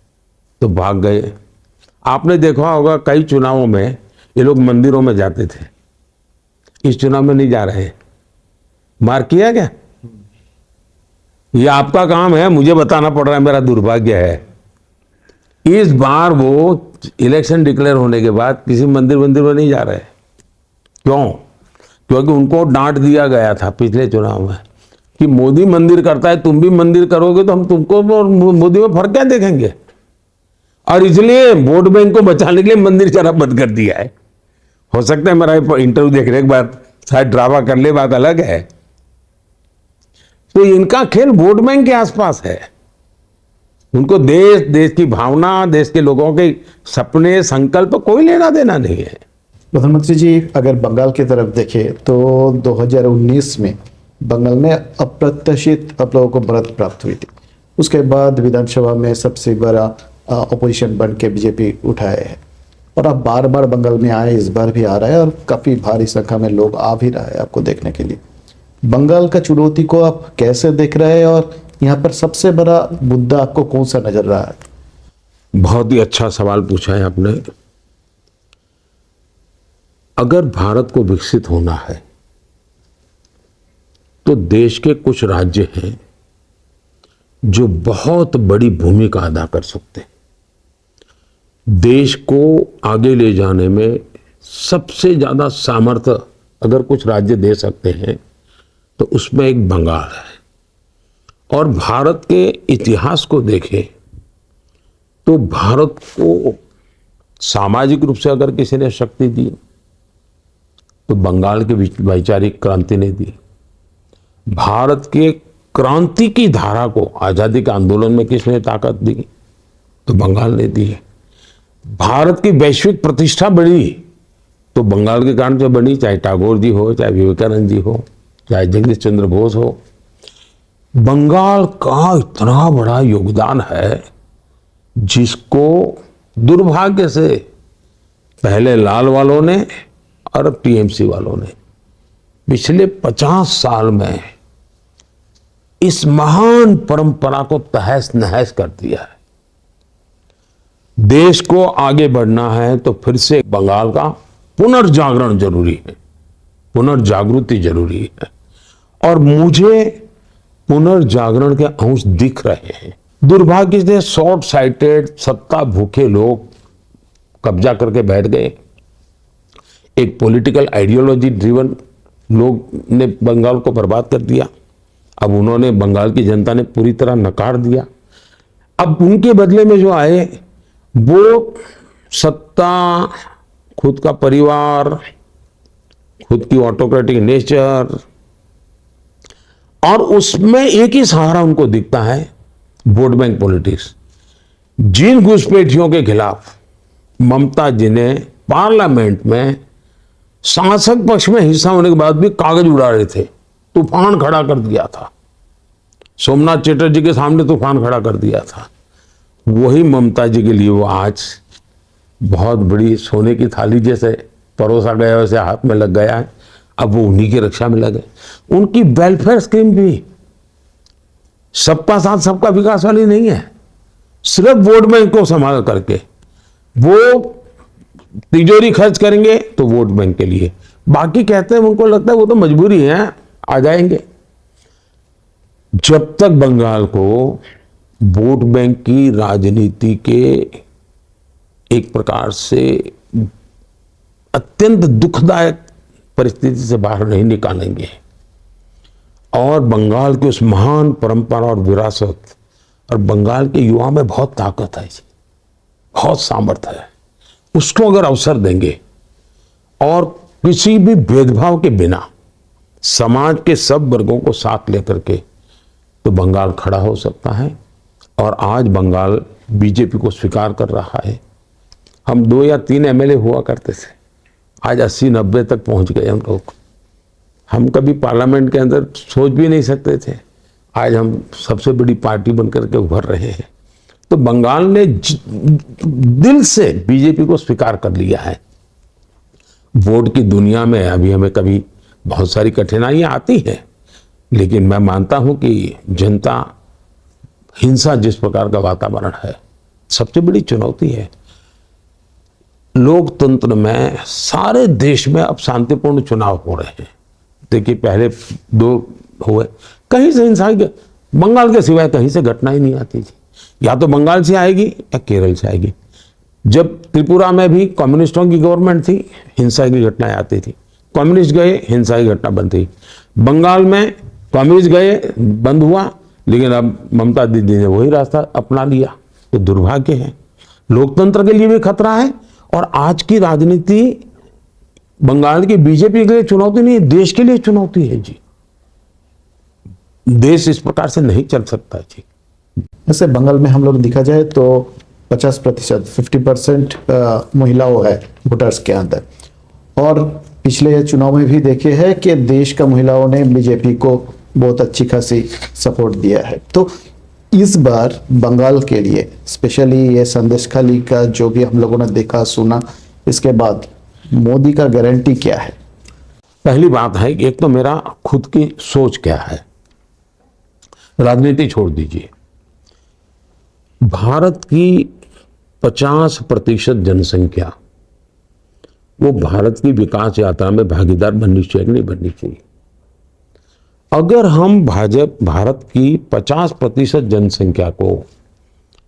तो भाग गए। आपने देखा होगा कई चुनावों में ये लोग मंदिरों में जाते थे, इस चुनाव में नहीं जा रहे। मार किया क्या? ये आपका काम है, मुझे बताना पड़ रहा है, मेरा दुर्भाग्य है। इस बार वो इलेक्शन डिक्लेयर होने के बाद किसी मंदिर में नहीं जा रहे। क्यों? क्योंकि उनको डांट दिया गया था पिछले चुनाव में कि मोदी मंदिर करता है, तुम भी मंदिर करोगे तो हम तुमको और मोदी में फर्क क्या देखेंगे। और इसलिए वोट बैंक को बचाने के लिए मंदिर चला बंद कर दिया है। हो सकता है मेरा इंटरव्यू देखने के बाद शायद ड्रामा कर ले, बात अलग है। तो इनका खेल वोट बैंक के आसपास है। उनको देश की भावना, देश के लोगों के सपने, संकल्प कोई लेना देना नहीं है। प्रधानमंत्री जी, अगर बंगाल की तरफ देखें तो 2019 में बंगाल में अप्रत्याशित आप लोगों को बढ़त प्राप्त हुई थी। उसके बाद विधानसभा में सबसे बड़ा अपोजिशन बन के बीजेपी उठाए है, और आप बार बार बंगाल में आए, इस बार भी आ रहा है, और काफ़ी भारी संख्या में लोग आ भी रहा है आपको देखने के लिए। बंगाल का चुनौती को आप कैसे देख रहे हैं, और यहाँ पर सबसे बड़ा मुद्दा आपको कौन सा नजर रहा है? बहुत ही अच्छा सवाल पूछा है आपने। अगर भारत को विकसित होना है तो देश के कुछ राज्य हैं जो बहुत बड़ी भूमिका अदा कर सकते हैं। देश को आगे ले जाने में सबसे ज्यादा सामर्थ्य अगर कुछ राज्य दे सकते हैं तो उसमें एक बंगाल है। और भारत के इतिहास को देखें तो भारत को सामाजिक रूप से अगर किसी ने शक्ति दी तो बंगाल के वैचारिक क्रांति ने दी। भारत के क्रांति की धारा को आजादी के आंदोलन में किसने ताकत दी? तो बंगाल ने दी है। भारत की वैश्विक प्रतिष्ठा बढ़ी तो बंगाल के कारण से बनी, चाहे टैगोर जी हो, चाहे विवेकानंद जी हो, चाहे जगदीश चंद्र बोस हो। बंगाल का इतना बड़ा योगदान है जिसको दुर्भाग्य से पहले लाल वालों ने और अब टीएमसी वालों ने पिछले 50 साल में इस महान परंपरा को तहस नहस कर दिया है। देश को आगे बढ़ना है तो फिर से बंगाल का पुनर्जागरण जरूरी है, पुनर्जागृति जरूरी है। और मुझे पुनर्जागरण के अंश दिख रहे हैं। दुर्भाग्य से शॉर्ट साइटेड सत्ता भूखे लोग कब्जा करके बैठ गए। एक पॉलिटिकल आइडियोलॉजी ड्रिवन लोग ने बंगाल को बर्बाद कर दिया। अब उन्होंने, बंगाल की जनता ने पूरी तरह नकार दिया। अब उनके बदले में जो आए वो सत्ता, खुद का परिवार, खुद की ऑटोक्रेटिक नेचर, और उसमें एक ही सहारा उनको दिखता है, वोट बैंक पॉलिटिक्स। जिन घुसपैठियों के खिलाफ ममता जी ने पार्लियामेंट में शासक पक्ष में हिस्सा होने के बाद भी कागज उड़ा रहे थे, तूफान खड़ा कर दिया था, सोमनाथ चटर्जी के सामने तूफान खड़ा कर दिया था, वही ममता जी के लिए वो आज बहुत बड़ी सोने की थाली जैसे परोसा गया, वैसे हाथ में लग गया है। अब वो उन्हीं की रक्षा में लगे। उनकी वेलफेयर स्कीम भी सबका साथ सबका विकास वाली नहीं है, सिर्फ वोट बैंक को संभाल करके वो तिजोरी खर्च करेंगे तो वोट बैंक के लिए, बाकी कहते हैं, उनको लगता है वो तो मजबूरी है, आ जाएंगे। जब तक बंगाल को वोट बैंक की राजनीति के एक प्रकार से अत्यंत दुखदायक परिस्थिति से बाहर नहीं निकालेंगे और बंगाल की उस महान परंपरा और विरासत, और बंगाल के युवा में बहुत ताकत है जी, बहुत सामर्थ्य है, उसको अगर अवसर देंगे और किसी भी भेदभाव के बिना समाज के सब वर्गों को साथ लेकर के, तो बंगाल खड़ा हो सकता है। और आज बंगाल बीजेपी को स्वीकार कर रहा है। हम 2 या 3 एमएलए हुआ करते थे, आज 80-90 तक पहुंच गए हम लोग। हम कभी पार्लियामेंट के अंदर सोच भी नहीं सकते थे, आज हम सबसे बड़ी पार्टी बनकर के उभर रहे हैं। तो बंगाल ने दिल से बीजेपी को स्वीकार कर लिया है। वोट की दुनिया में अभी हमें कभी बहुत सारी कठिनाइयां आती हैं, लेकिन मैं मानता हूं कि जनता, हिंसा जिस प्रकार का वातावरण है, सबसे बड़ी चुनौती है। लोकतंत्र में सारे देश में अब शांतिपूर्ण चुनाव हो रहे हैं। देखिए, पहले 2 हुए, कहीं से हिंसा, बंगाल के सिवाय कहीं से घटना ही नहीं आती थी। या तो बंगाल से आएगी या केरल से आएगी। जब त्रिपुरा में भी कम्युनिस्टों की गवर्नमेंट थी, हिंसा की घटनाएं आती थी, कम्युनिस्ट गए, हिंसा की घटना बंद थी। बंगाल में कम्युनिस्ट गए, बंद हुआ, लेकिन अब ममता दीदी ने वही रास्ता अपना लिया। तो दुर्भाग्य है, लोकतंत्र के लिए भी खतरा है, और आज की राजनीति बंगाल की बीजेपी के लिए चुनौती नहीं, देश के लिए चुनौती है जी। देश इस प्रकार से नहीं चल सकता जी। वैसे बंगाल में हम लोग देखा जाए तो 50%, 50% महिलाओं है वोटर्स के अंदर, और पिछले चुनाव में भी देखे हैं कि देश का महिलाओं ने बीजेपी को बहुत अच्छी खासी सपोर्ट दिया है। तो इस बार बंगाल के लिए स्पेशली ये संदेशखाली का जो भी हम लोगों ने देखा सुना, इसके बाद मोदी का गारंटी क्या है? पहली बात है कि एक तो मेरा खुद की सोच क्या है, राजनीति छोड़ दीजिए। भारत की 50% जनसंख्या वो भारत की विकास यात्रा में भागीदार बननी चाहिए, नहीं बननी चाहिए। अगर हम भारत की 50% जनसंख्या को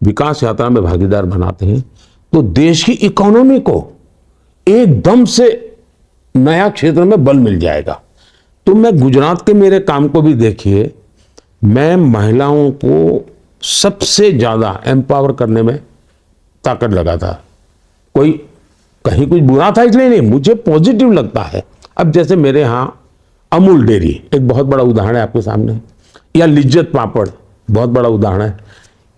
विकास यात्रा में भागीदार बनाते हैं तो देश की इकोनॉमी को एकदम से नया क्षेत्र में बल मिल जाएगा। तो मैं गुजरात के मेरे काम को भी देखिए, मैं महिलाओं को सबसे ज्यादा एम्पावर करने में ताकत लगाता। कोई कहीं कुछ बुरा था इसलिए नहीं, मुझे पॉजिटिव लगता है। अब जैसे मेरे यहाँ अमूल डेयरी एक बहुत बड़ा उदाहरण है आपके सामने, या लिज्जत पापड़ बहुत बड़ा उदाहरण है।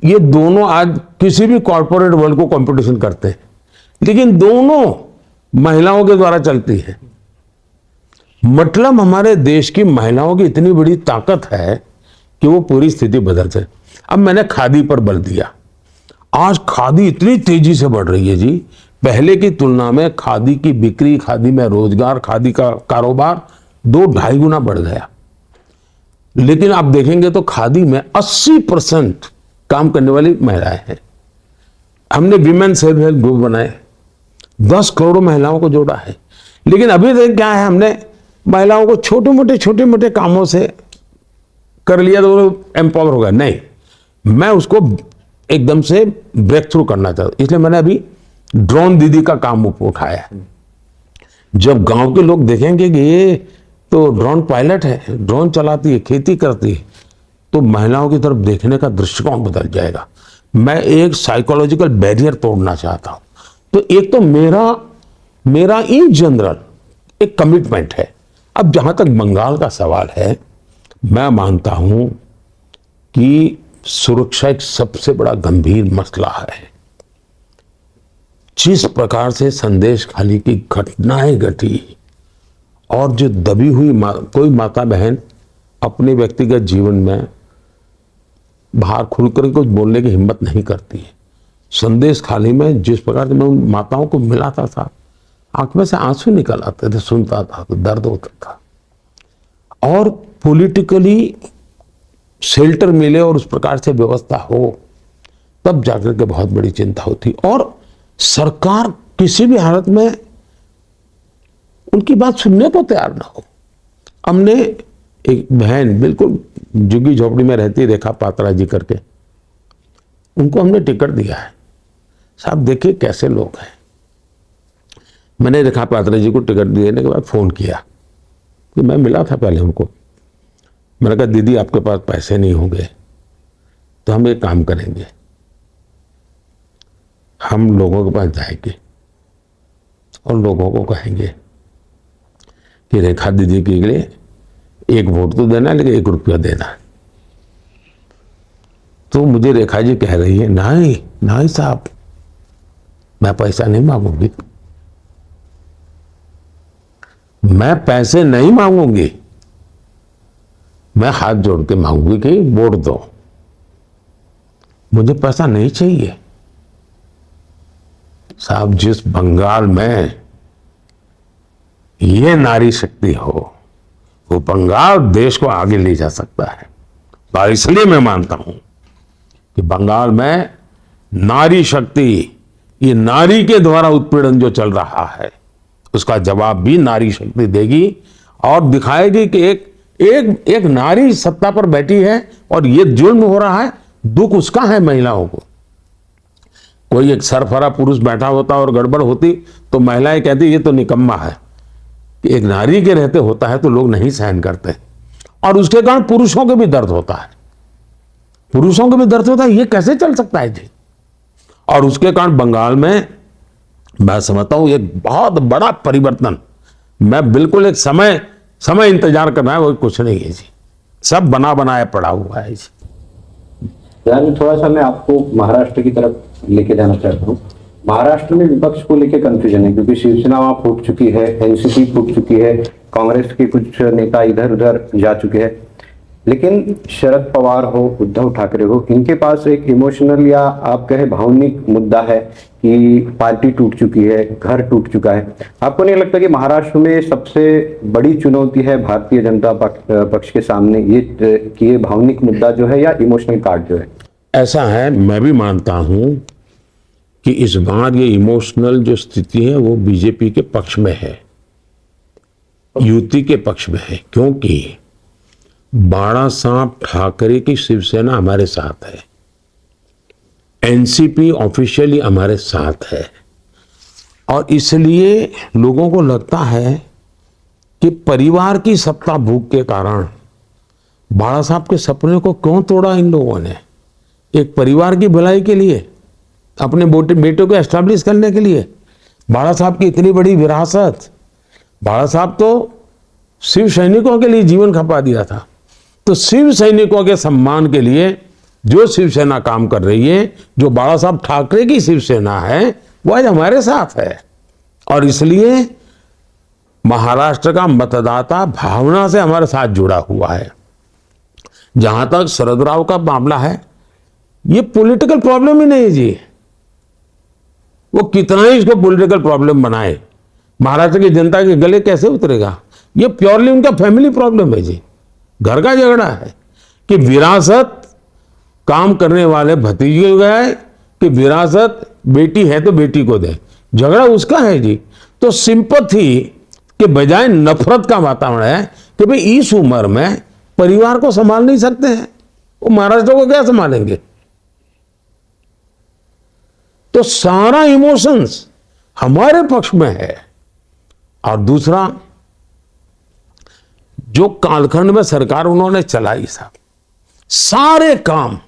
ये दोनों आज किसी भी कॉर्पोरेट वर्ल्ड को कंपटीशन करते हैं, लेकिन दोनों महिलाओं के द्वारा चलती है। मतलब हमारे देश की महिलाओं की इतनी बड़ी ताकत है कि वो पूरी स्थिति बदलते। अब मैंने खादी पर बल दिया, आज खादी इतनी तेजी से बढ़ रही है जी, पहले की तुलना में खादी की बिक्री, खादी में रोजगार, खादी का कारोबार 2-2.5 गुना बढ़ गया। लेकिन आप देखेंगे तो खादी में 80% काम करने वाली महिलाएं हैं। हमने विमेन सेल्फ हेल्प ग्रुप बनाए, 10 करोड़ महिलाओं को जोड़ा है। लेकिन अभी तक क्या है, हमने महिलाओं को छोटे मोटे कामों से कर लिया तो वो एम्पावर हो गया। नहीं, मैं उसको एकदम से ब्रेक थ्रू करना चाहता हूं, इसलिए मैंने अभी ड्रोन दीदी का काम उठाया है। जब गांव के लोग देखेंगे कि ये तो ड्रोन पायलट है, ड्रोन चलाती है, खेती करती है, तो महिलाओं की तरफ देखने का दृष्टिकोण बदल जाएगा। मैं एक साइकोलॉजिकल बैरियर तोड़ना चाहता हूं। तो एक तो मेरा इन जनरल एक कमिटमेंट है। अब जहां तक बंगाल का सवाल है, मैं मानता हूं कि सुरक्षा एक सबसे बड़ा गंभीर मसला है। जिस प्रकार से संदेश खाली की घटनाएं घटी और जो दबी हुई कोई माता बहन अपने व्यक्तिगत जीवन में बाहर खुलकर कुछ बोलने की हिम्मत नहीं करती है। संदेश खाली में जिस प्रकार से मैं उन माताओं को मिलाता था, आंख में से आंसू निकल आते थे, सुनता था तो दर्द होता था। और पॉलिटिकली शेल्टर मिले और उस प्रकार से व्यवस्था हो, तब जाकर के बहुत बड़ी चिंता होती। और सरकार किसी भी हालत में उनकी बात सुनने को तैयार ना हो। हमने एक बहन बिल्कुल झुग्गी झोपड़ी में रहती, रेखा पात्रा जी करके, उनको हमने टिकट दिया है। साहब देखिए कैसे लोग हैं। मैंने रेखा पात्रा जी को टिकट देने के बाद फोन किया कि मैं मिला था पहले उनको, मैंने कहा दीदी आपके पास पैसे नहीं होंगे तो हम एक काम करेंगे, हम लोगों के पास जाएंगे और लोगों को कहेंगे कि रेखा दीदी के लिए 1 वोट तो देना है, लेकिन 1 रुपया देना है। तो मुझे रेखा जी कह रही है, नहीं साहब, मैं पैसा नहीं मांगूंगी, मैं पैसे नहीं मांगूंगी, मैं हाथ जोड़ के मांगूंगी कि वोट दो, मुझे पैसा नहीं चाहिए। साहब जिस बंगाल में ये नारी शक्ति हो, वो बंगाल देश को आगे ले जा सकता है। और इसलिए मैं मानता हूं कि बंगाल में नारी शक्ति, ये नारी के द्वारा उत्पीड़न जो चल रहा है, उसका जवाब भी नारी शक्ति देगी और दिखाएगी कि एक नारी सत्ता पर बैठी है और ये जुल्म हो रहा है, दुख उसका है महिलाओं को। कोई एक सरफरा पुरुष बैठा होता और गड़बड़ होती तो महिलाएं कहती ये तो निकम्मा है। कि एक नारी के रहते होता है तो लोग नहीं सहन करते, और उसके कारण पुरुषों को भी दर्द होता है, पुरुषों को भी दर्द होता है, ये कैसे चल सकता है जी। और उसके कारण बंगाल में मैं समझता हूं एक बहुत बड़ा परिवर्तन, मैं बिल्कुल एक समय इंतजार करना है, वो कुछ नहीं है जी, सब बना बनाया पड़ा हुआ है जी। यानी थोड़ा सा मैं आपको महाराष्ट्र की तरफ लेके जाना चाहता हूँ। महाराष्ट्र में विपक्ष को लेकर कंफ्यूजन है, क्योंकि शिवसेना वहां फूट चुकी है, एनसीपी फूट चुकी है, कांग्रेस के कुछ नेता इधर उधर जा चुके हैं, लेकिन शरद पवार हो, उद्धव ठाकरे हो, इनके पास एक इमोशनल या आप कहे भावनिक मुद्दा है कि पार्टी टूट चुकी है, घर टूट चुका है। आपको नहीं लगता कि महाराष्ट्र में सबसे बड़ी चुनौती है भारतीय जनता पक्ष के सामने ये कि ये भावनिक मुद्दा जो है या इमोशनल कार्ड जो है? ऐसा है, मैं भी मानता हूं कि इस बार ये इमोशनल जो स्थिति है वो बीजेपी के पक्ष में है, युति के पक्ष में है, क्योंकि बाड़ा साहब ठाकरे की शिवसेना हमारे साथ है, एनसीपी ऑफिशियली हमारे साथ है, और इसलिए लोगों को लगता है कि परिवार की सत्ता भूख के कारण बाड़ा साहब के सपने को क्यों तोड़ा इन लोगों ने। एक परिवार की भलाई के लिए, अपने बेटों को एस्टैब्लिश करने के लिए बाड़ा साहब की इतनी बड़ी विरासत, बाड़ा साहब तो शिव सैनिकों के लिए जीवन खपा दिया था, तो शिव सैनिकों के सम्मान के लिए जो शिवसेना काम कर रही है, जो बाड़ा साहब ठाकरे की शिवसेना है, वो आज हमारे साथ है। और इसलिए महाराष्ट्र का मतदाता भावना से हमारे साथ जुड़ा हुआ है। जहां तक शरद राव का मामला है, ये पॉलिटिकल प्रॉब्लम ही नहीं है जी, वो कितना ही इसको पॉलिटिकल प्रॉब्लम बनाए, महाराष्ट्र की जनता के गले कैसे उतरेगा। ये प्योरली उनका फैमिली प्रॉब्लम है जी, घर का झगड़ा है कि विरासत काम करने वाले भतीजे गए कि विरासत बेटी है तो बेटी को दें, झगड़ा उसका है जी। तो सिंपैथी के बजाय नफरत का वातावरण है कि भाई इस उम्र में परिवार को संभाल नहीं सकते हैं, वो महाराष्ट्र को क्या संभालेंगे। तो सारा इमोशंस हमारे पक्ष में है। और दूसरा, जो कालखंड में सरकार उन्होंने चलाई साहब, सारे काम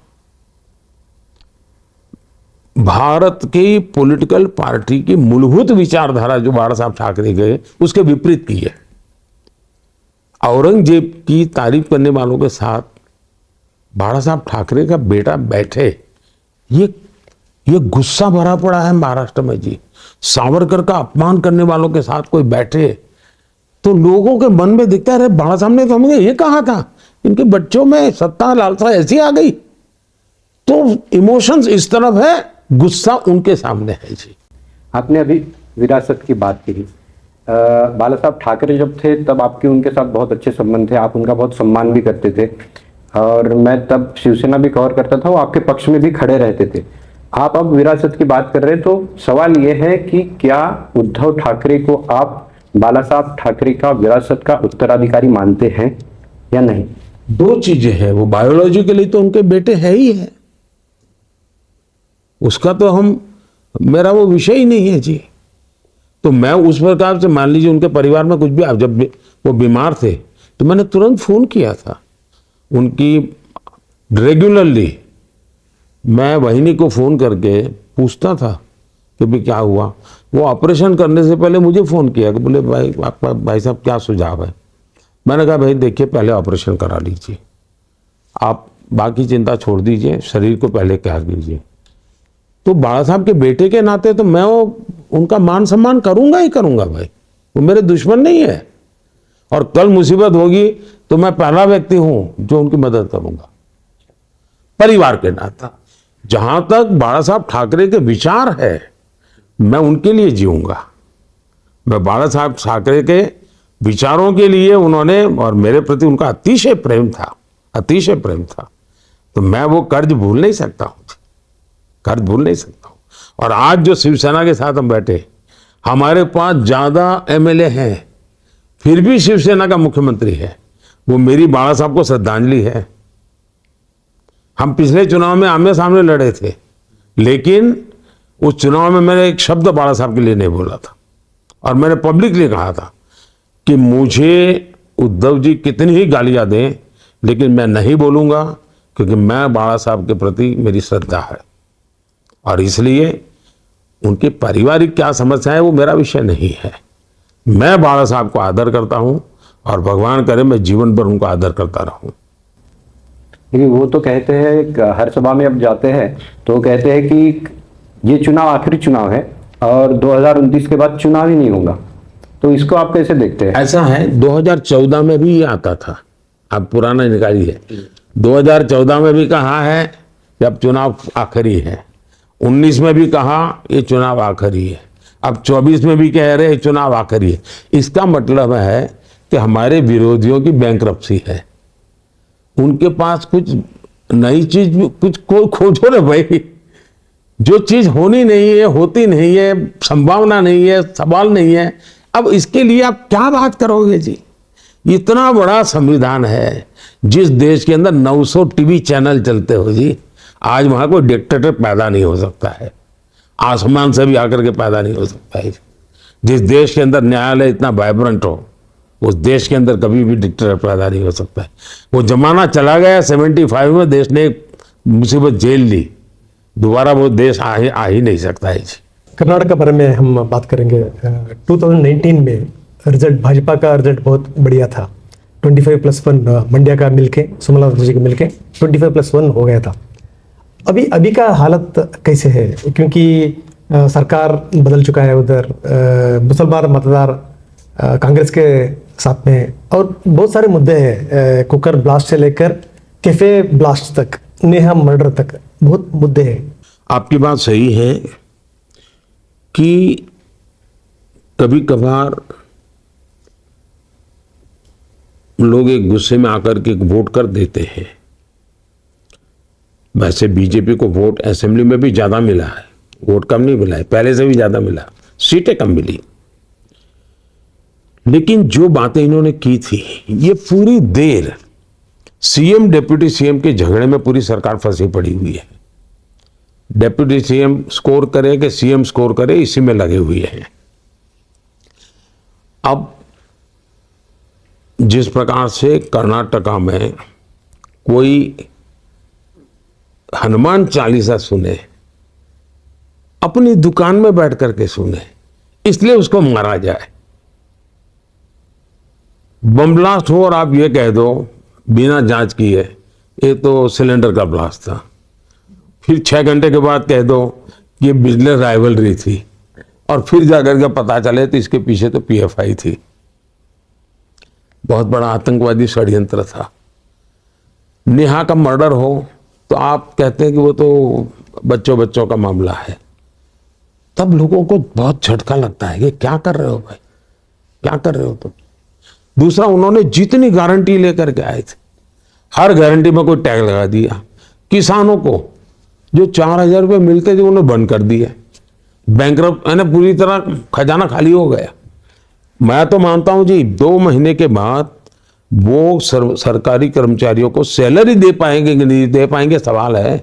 भारत की पॉलिटिकल पार्टी की मूलभूत विचारधारा जो बाला साहब ठाकरे गए उसके विपरीत की है। औरंगजेब की तारीफ करने वालों के साथ बाला साहब ठाकरे का बेटा बैठे, ये गुस्सा भरा पड़ा है महाराष्ट्र में जी। सावरकर का अपमान करने वालों के साथ कोई बैठे तो लोगों के मन में दिखता है, बाला साहब ने तो हमें ये कहा था, इनके बच्चों में सत्ता लालसा ऐसी आ गई। तो इमोशंस इस तरफ है, गुस्सा उनके सामने है जी। आपने अभी विरासत की बात की। बाला साहब ठाकरे जब थे तब आपके उनके साथ बहुत अच्छे संबंध थे, आप उनका बहुत सम्मान भी करते थे, और मैं तब शिवसेना भी कवर करता था, वो आपके पक्ष में भी खड़े रहते थे। आप अब विरासत की बात कर रहे हैं, तो सवाल ये है कि क्या उद्धव ठाकरे को आप बाला साहब ठाकरे का विरासत का उत्तराधिकारी मानते हैं या नहीं? दो चीजें हैं, वो बायोलॉजिकली तो उनके बेटे है ही है, उसका तो मेरा वो विषय ही नहीं है जी। तो मैं उस प्रकार से, मान लीजिए उनके परिवार में कुछ भी, जब वो बीमार थे तो मैंने तुरंत फोन किया था उनकी, रेगुलरली मैं वहिनी को फोन करके पूछता था कि भाई क्या हुआ। वो ऑपरेशन करने से पहले मुझे फोन किया कि बोले भाई आपका, भाई साहब क्या सुझाव है। मैंने कहा भाई देखिए पहले ऑपरेशन करा लीजिए, आप बाकी चिंता छोड़ दीजिए, शरीर को पहले क्या कीजिए। तो बाला साहब के बेटे के नाते तो मैं उनका मान सम्मान करूंगा ही करूंगा भाई, वो मेरे दुश्मन नहीं है। और कल मुसीबत होगी तो मैं पहला व्यक्ति हूं जो उनकी मदद करूंगा परिवार के नाते। जहां तक बाला साहब ठाकरे के विचार है, मैं उनके लिए जीऊंगा। मैं बाला साहब ठाकरे के विचारों के लिए, उन्होंने और मेरे प्रति उनका अतिशय प्रेम था, अतिशय प्रेम था। तो मैं वो कर्ज भूल नहीं सकता हूं, कर्ज भूल नहीं सकता हूं। और आज जो शिवसेना के साथ हम बैठे, हमारे पास ज्यादा एमएलए हैं, फिर भी शिवसेना का मुख्यमंत्री है, वो मेरी बाला साहब को श्रद्धांजलि है। हम पिछले चुनाव में आमने सामने लड़े थे, लेकिन उस चुनाव में मैंने एक शब्द बाला साहब के लिए नहीं बोला था, और मैंने पब्लिकली कहा था कि मुझे उद्धव जी कितनी ही गालियां दें, लेकिन मैं नहीं बोलूंगा, क्योंकि मैं बाला साहब के प्रति मेरी श्रद्धा है। और इसलिए उनके पारिवारिक क्या समस्या है वो मेरा विषय नहीं है। मैं बाला साहब को आदर करता हूं, और भगवान करे मैं जीवन भर उनको आदर करता रहूं। लेकिन वो तो कहते हैं, हर सभा में अब जाते हैं तो कहते हैं कि ये चुनाव आखिरी चुनाव है और 2029 के बाद चुनाव ही नहीं होगा। तो इसको आप कैसे देखते हैं? ऐसा है, 2014 में भी ये आता था, आप पुराना निकालिए। 2014 में भी कहा है कि अब चुनाव आखिरी है, 19 में भी कहा ये चुनाव आखिरी है, अब 24 में भी कह रहे चुनाव आखिरी है। इसका मतलब है कि हमारे विरोधियों की बैंकरप्सी है, उनके पास कुछ नई चीज, कुछ खोजो ना भाई। जो चीज होनी नहीं है, होती नहीं है, संभावना नहीं है, सवाल नहीं है, अब इसके लिए आप क्या बात करोगे जी। इतना बड़ा संविधान है, जिस देश के अंदर 900 टीवी चैनल चलते हो जी, आज वहां कोई डिक्टेटर पैदा नहीं हो सकता है, आसमान से भी आकर के पैदा नहीं हो सकता है। जिस देश के अंदर न्यायालय इतना वाइब्रेंट हो, उस देश के अंदर कभी भी डिक्टेटर पैदा नहीं हो सकता है। वो जमाना चला गया, 75 में देश ने एक मुसीबत झेल ली, दोबारा वो देश आ ही नहीं सकता है जी। कर्नाटक के बारे में हम बात करेंगे। 2019 में रिजल्ट, भाजपा का रिजल्ट बहुत बढ़िया था, 25+1 मंड्या का मिलके, सुमला जी का मिलके 25+1 हो गया था। अभी का हालत कैसे है? क्योंकि सरकार बदल चुका है, उधर मुसलमान मतदार कांग्रेस के साथ में, और बहुत सारे मुद्दे हैं, कुकर ब्लास्ट से लेकर कैफे ब्लास्ट तक, नेहा मर्डर तक, बहुत मुद्दे हैं। आपकी बात सही है कि कभी कभार लोग एक गुस्से में आकर के वोट कर देते हैं। वैसे बीजेपी को वोट असेंबली में भी ज्यादा मिला है, वोट कम नहीं मिला है, पहले से भी ज्यादा मिला, सीटें कम मिली। लेकिन जो बातें इन्होंने की थी, ये पूरी देर सीएम डिप्टी सीएम के झगड़े में पूरी सरकार फंसी पड़ी हुई है। डिप्टी सीएम स्कोर करे कि सीएम स्कोर करे, इसी में लगे हुए हैं। अब जिस प्रकार से कर्नाटका में कोई हनुमान चालीसा सुने, अपनी दुकान में बैठ करके सुने, इसलिए उसको मारा जाए। बम ब्लास्ट हो और आप ये कह दो बिना जांच किए ये तो सिलेंडर का ब्लास्ट था, फिर 6 घंटे के बाद कह दो ये बिजनेस राइवलरी थी, और फिर जाकर के पता चले तो इसके पीछे तो पीएफआई थी। बहुत बड़ा आतंकवादी षड्यंत्र था। नेहा का मर्डर हो तो आप कहते हैं कि वो तो बच्चों का मामला है, तब लोगों को बहुत झटका लगता है कि क्या कर रहे हो भाई, क्या कर रहे हो तुम। दूसरा, उन्होंने जितनी गारंटी लेकर के आए थे, हर गारंटी में कोई टैग लगा दिया। किसानों को जो 4,000 रुपये मिलते थे उन्होंने बंद कर दिए। बैंकरप्ट यानी पूरी तरह खजाना खाली हो गया। मैं तो मानता हूं जी 2 महीने के बाद वो सरकारी कर्मचारियों को सैलरी दे पाएंगे कि नहीं दे पाएंगे, सवाल है।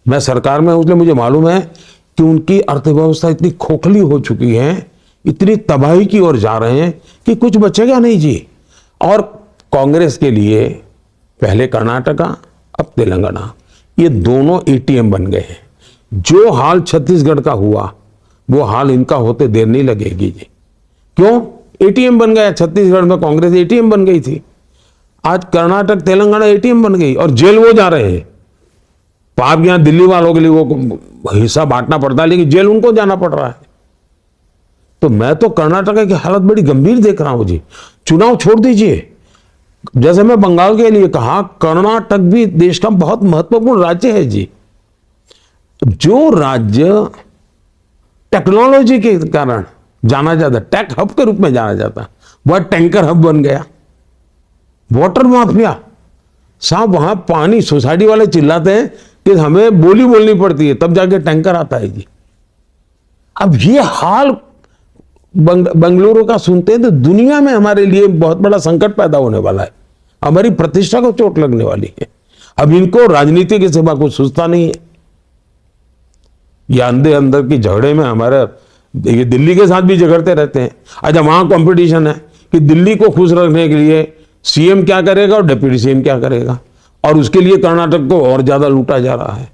मैं सरकार में, इसलिए मुझे मालूम है कि उनकी अर्थव्यवस्था इतनी खोखली हो चुकी है, इतनी तबाही की ओर जा रहे हैं कि कुछ बचेगा नहीं जी। और कांग्रेस के लिए पहले कर्नाटका, अब तेलंगाना, ये दोनों एटीएम बन गए हैं। जो हाल छत्तीसगढ़ का हुआ वो हाल इनका होते देर नहीं लगेगी जी। क्यों? एटीएम बन गया। छत्तीसगढ़ में कांग्रेस एटीएम बन गई थी, आज कर्नाटक तेलंगाना एटीएम बन गई, और जेल वो जा रहे हैं। पाप यहां दिल्ली वालों के लिए वो हिस्सा बांटना पड़ता है, लेकिन जेल उनको जाना पड़ रहा है। तो मैं तो कर्नाटक की हालत बड़ी गंभीर देख रहा हूं जी। चुनाव छोड़ दीजिए, जैसे मैं बंगाल के लिए कहा, कर्नाटक भी देश का बहुत महत्वपूर्ण राज्य है जी। जो राज्य टेक्नोलॉजी के कारण जाना जाता, टेक हब के रूप में जाना जाता, वह टैंकर हब बन गया। वाटर माफिया साहब, वहां पानी सोसाइटी वाले चिल्लाते हैं कि हमें बोली बोलनी पड़ती है तब जाके टैंकर आता है जी। अब ये हाल बंगलुरु का सुनते हैं तो दुनिया में हमारे लिए बहुत बड़ा संकट पैदा होने वाला है, हमारी प्रतिष्ठा को चोट लगने वाली है। अब इनको राजनीति के सिवा कुछ सोचता नहीं है। ये अंदर की झगड़े में हमारे, ये दिल्ली के साथ भी झगड़ते रहते हैं। अच्छा, वहां कंपटीशन है कि दिल्ली को खुश रखने के लिए सीएम क्या करेगा और डिप्टी सीएम क्या करेगा, और उसके लिए कर्नाटक को और ज्यादा लूटा जा रहा है।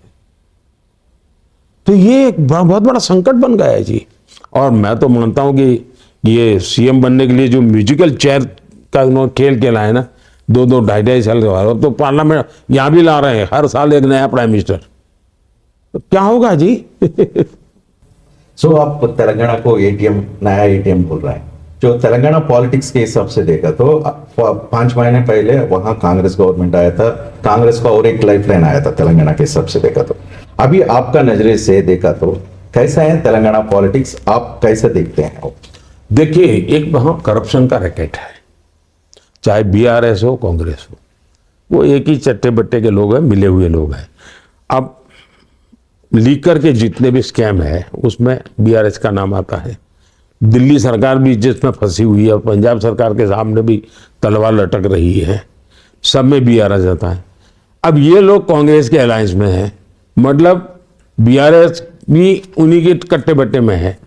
तो ये एक बहुत बड़ा संकट बन गया है जी। और मैं तो मानता हूं कि ये सीएम बनने के लिए जो म्यूजिकल चेयर का उन्होंने खेल खेला है ना, 2-2, 2.5 साल के बाद, तो पार्लियामेंट यहां भी ला रहे हैं, हर साल एक नया प्राइम मिनिस्टर। तो क्या होगा जी? सो आप तेलंगाना को एटीएम, नया एटीएम बोल रहे हैं। जो तेलंगाना पॉलिटिक्स के हिसाब से देखा तो 5 महीने पहले वहां कांग्रेस गवर्नमेंट आया था, कांग्रेस का और एक लाइफ लाइन आया था तेलंगाना के हिसाब से देखा तो। अभी आपका नजरिए से देखा तो कैसा है तेलंगाना पॉलिटिक्स, आप कैसे देखते हैं? देखिए, एक वहां करप्शन का रैकेट है, चाहे बीआरएस हो कांग्रेस हो, वो एक ही चट्टे बट्टे के लोग हैं, मिले हुए लोग हैं। अब लीकर के जितने भी स्कैम है उसमें बीआरएस का नाम आता है। दिल्ली सरकार भी जिसमें फंसी हुई है, पंजाब सरकार के सामने भी तलवार लटक रही है, सब में बीआरएस आता है। अब ये लोग कांग्रेस के अलायंस में है, मतलब बीआरएस भी उन्हीं के कट्टे बट्टे में है।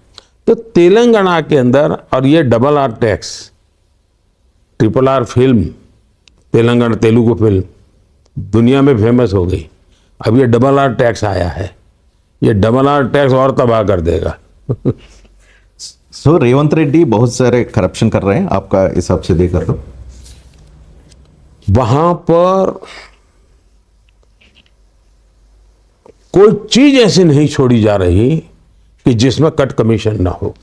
तो तेलंगाना के अंदर, और ये RRR tax, RRR film, Telangana Telugu film दुनिया में फेमस हो गई। अब ये RRR टैक्स आया है, ये RRR टैक्स और तबाह कर देगा। सो रेवंत रेड्डी बहुत सारे करप्शन कर रहे हैं, आपका हिसाब से देखा तो? वहां पर कोई चीज ऐसी नहीं छोड़ी जा रही कि जिसमें कट कमीशन ना हो।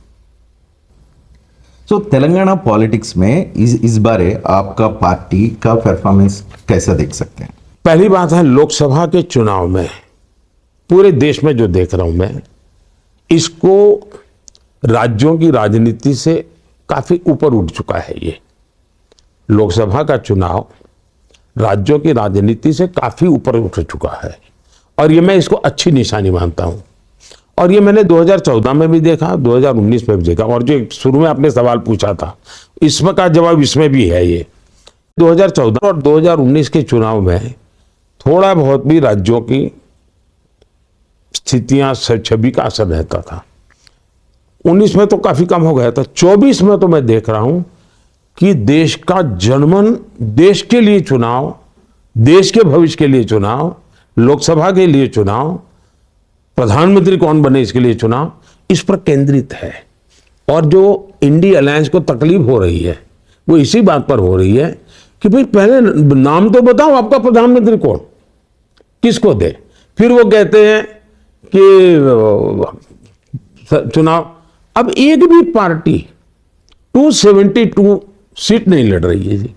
सो तेलंगाना पॉलिटिक्स में इस बारे आपका पार्टी का परफॉर्मेंस कैसा देख सकते हैं? पहली बात है, लोकसभा के चुनाव में पूरे देश में जो देख रहा हूं मैं, इसको राज्यों की राजनीति से काफी ऊपर उठ चुका है। ये लोकसभा का चुनाव राज्यों की राजनीति से काफी ऊपर उठ चुका है, और ये मैं इसको अच्छी निशानी मानता हूं। और ये मैंने 2014 में भी देखा, 2019 में भी देखा। और जो शुरू में आपने सवाल पूछा था, इसमें का जवाब इसमें भी है। ये 2014 और 2019 के चुनाव में थोड़ा बहुत भी राज्यों की स्थितियां, छवि का असर रहता था। 19 में तो काफी कम हो गया था। 24 में तो मैं देख रहा हूं कि देश का जनमन, देश के लिए चुनाव, देश के भविष्य के लिए चुनाव, लोकसभा के लिए चुनाव, प्रधानमंत्री कौन बने इसके लिए चुनाव, इस पर केंद्रित है। और जो इंडी अलायंस को तकलीफ हो रही है वो इसी बात पर हो रही है कि भाई पहले नाम तो बताओ आपका प्रधानमंत्री कौन, किसको दे। फिर वो कहते हैं कि चुनाव, अब एक भी पार्टी 272 सीट नहीं लड़ रही है जी।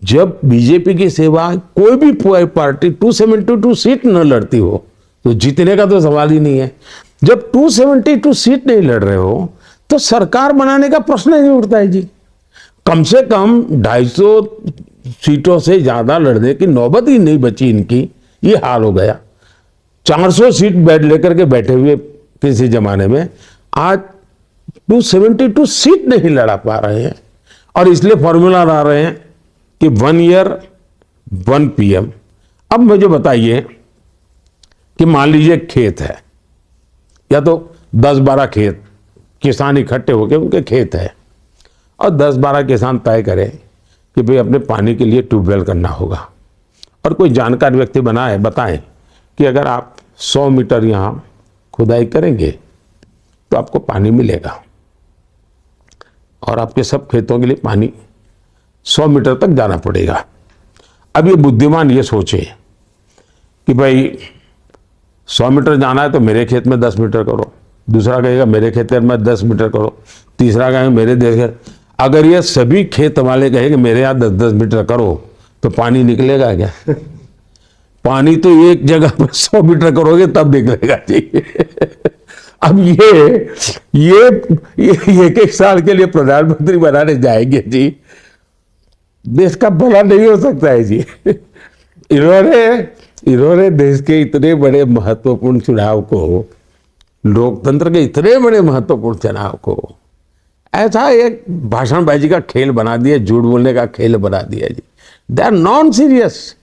जब बीजेपी की सेवा कोई भी पार्टी 272 सीट न लड़ती हो तो जीतने का तो सवाल ही नहीं है। जब 272 सीट नहीं लड़ रहे हो तो सरकार बनाने का प्रश्न ही नहीं उठता है जी। कम से कम 250 सीटों से ज्यादा लड़ने की नौबत ही नहीं बची इनकी, ये हाल हो गया। 400 सीट लेकर के बैठे हुए किसी जमाने में आज 272 सीट नहीं लड़ा पा रहे हैं। और इसलिए फॉर्मूला ला रहे हैं कि 1 ईयर 1 PM। अब मुझे बताइए कि मान लीजिए खेत है, या तो 10-12 खेत किसान इकट्ठे होकर उनके खेत है, और 10-12 किसान तय करें कि भाई अपने पानी के लिए ट्यूबवेल करना होगा। और कोई जानकार व्यक्ति बताएं कि अगर आप 100 मीटर यहाँ खुदाई करेंगे तो आपको पानी मिलेगा, और आपके सब खेतों के लिए पानी 100 मीटर तक जाना पड़ेगा। अब ये बुद्धिमान ये सोचे कि भाई 100 मीटर जाना है तो मेरे खेत में 10 मीटर करो, दूसरा कहेगा मेरे खेत में 10 मीटर करो, तीसरा कहेगा मेरे देश। अगर ये सभी खेत वाले कहेंगे मेरे यहाँ 10-10 मीटर करो तो पानी निकलेगा क्या? पानी तो एक जगह पर 100 मीटर करोगे तब निकलेगा जी। अब ये एक साल के लिए प्रधानमंत्री बनाने जाएंगे जी, देश का भला नहीं हो सकता है जी। इन्होंने देश के इतने बड़े महत्वपूर्ण चुनाव को, लोकतंत्र के इतने बड़े महत्वपूर्ण चुनाव को ऐसा एक भाषणबाजी का खेल बना दिया, झूठ बोलने का खेल बना दिया जी। They are non serious.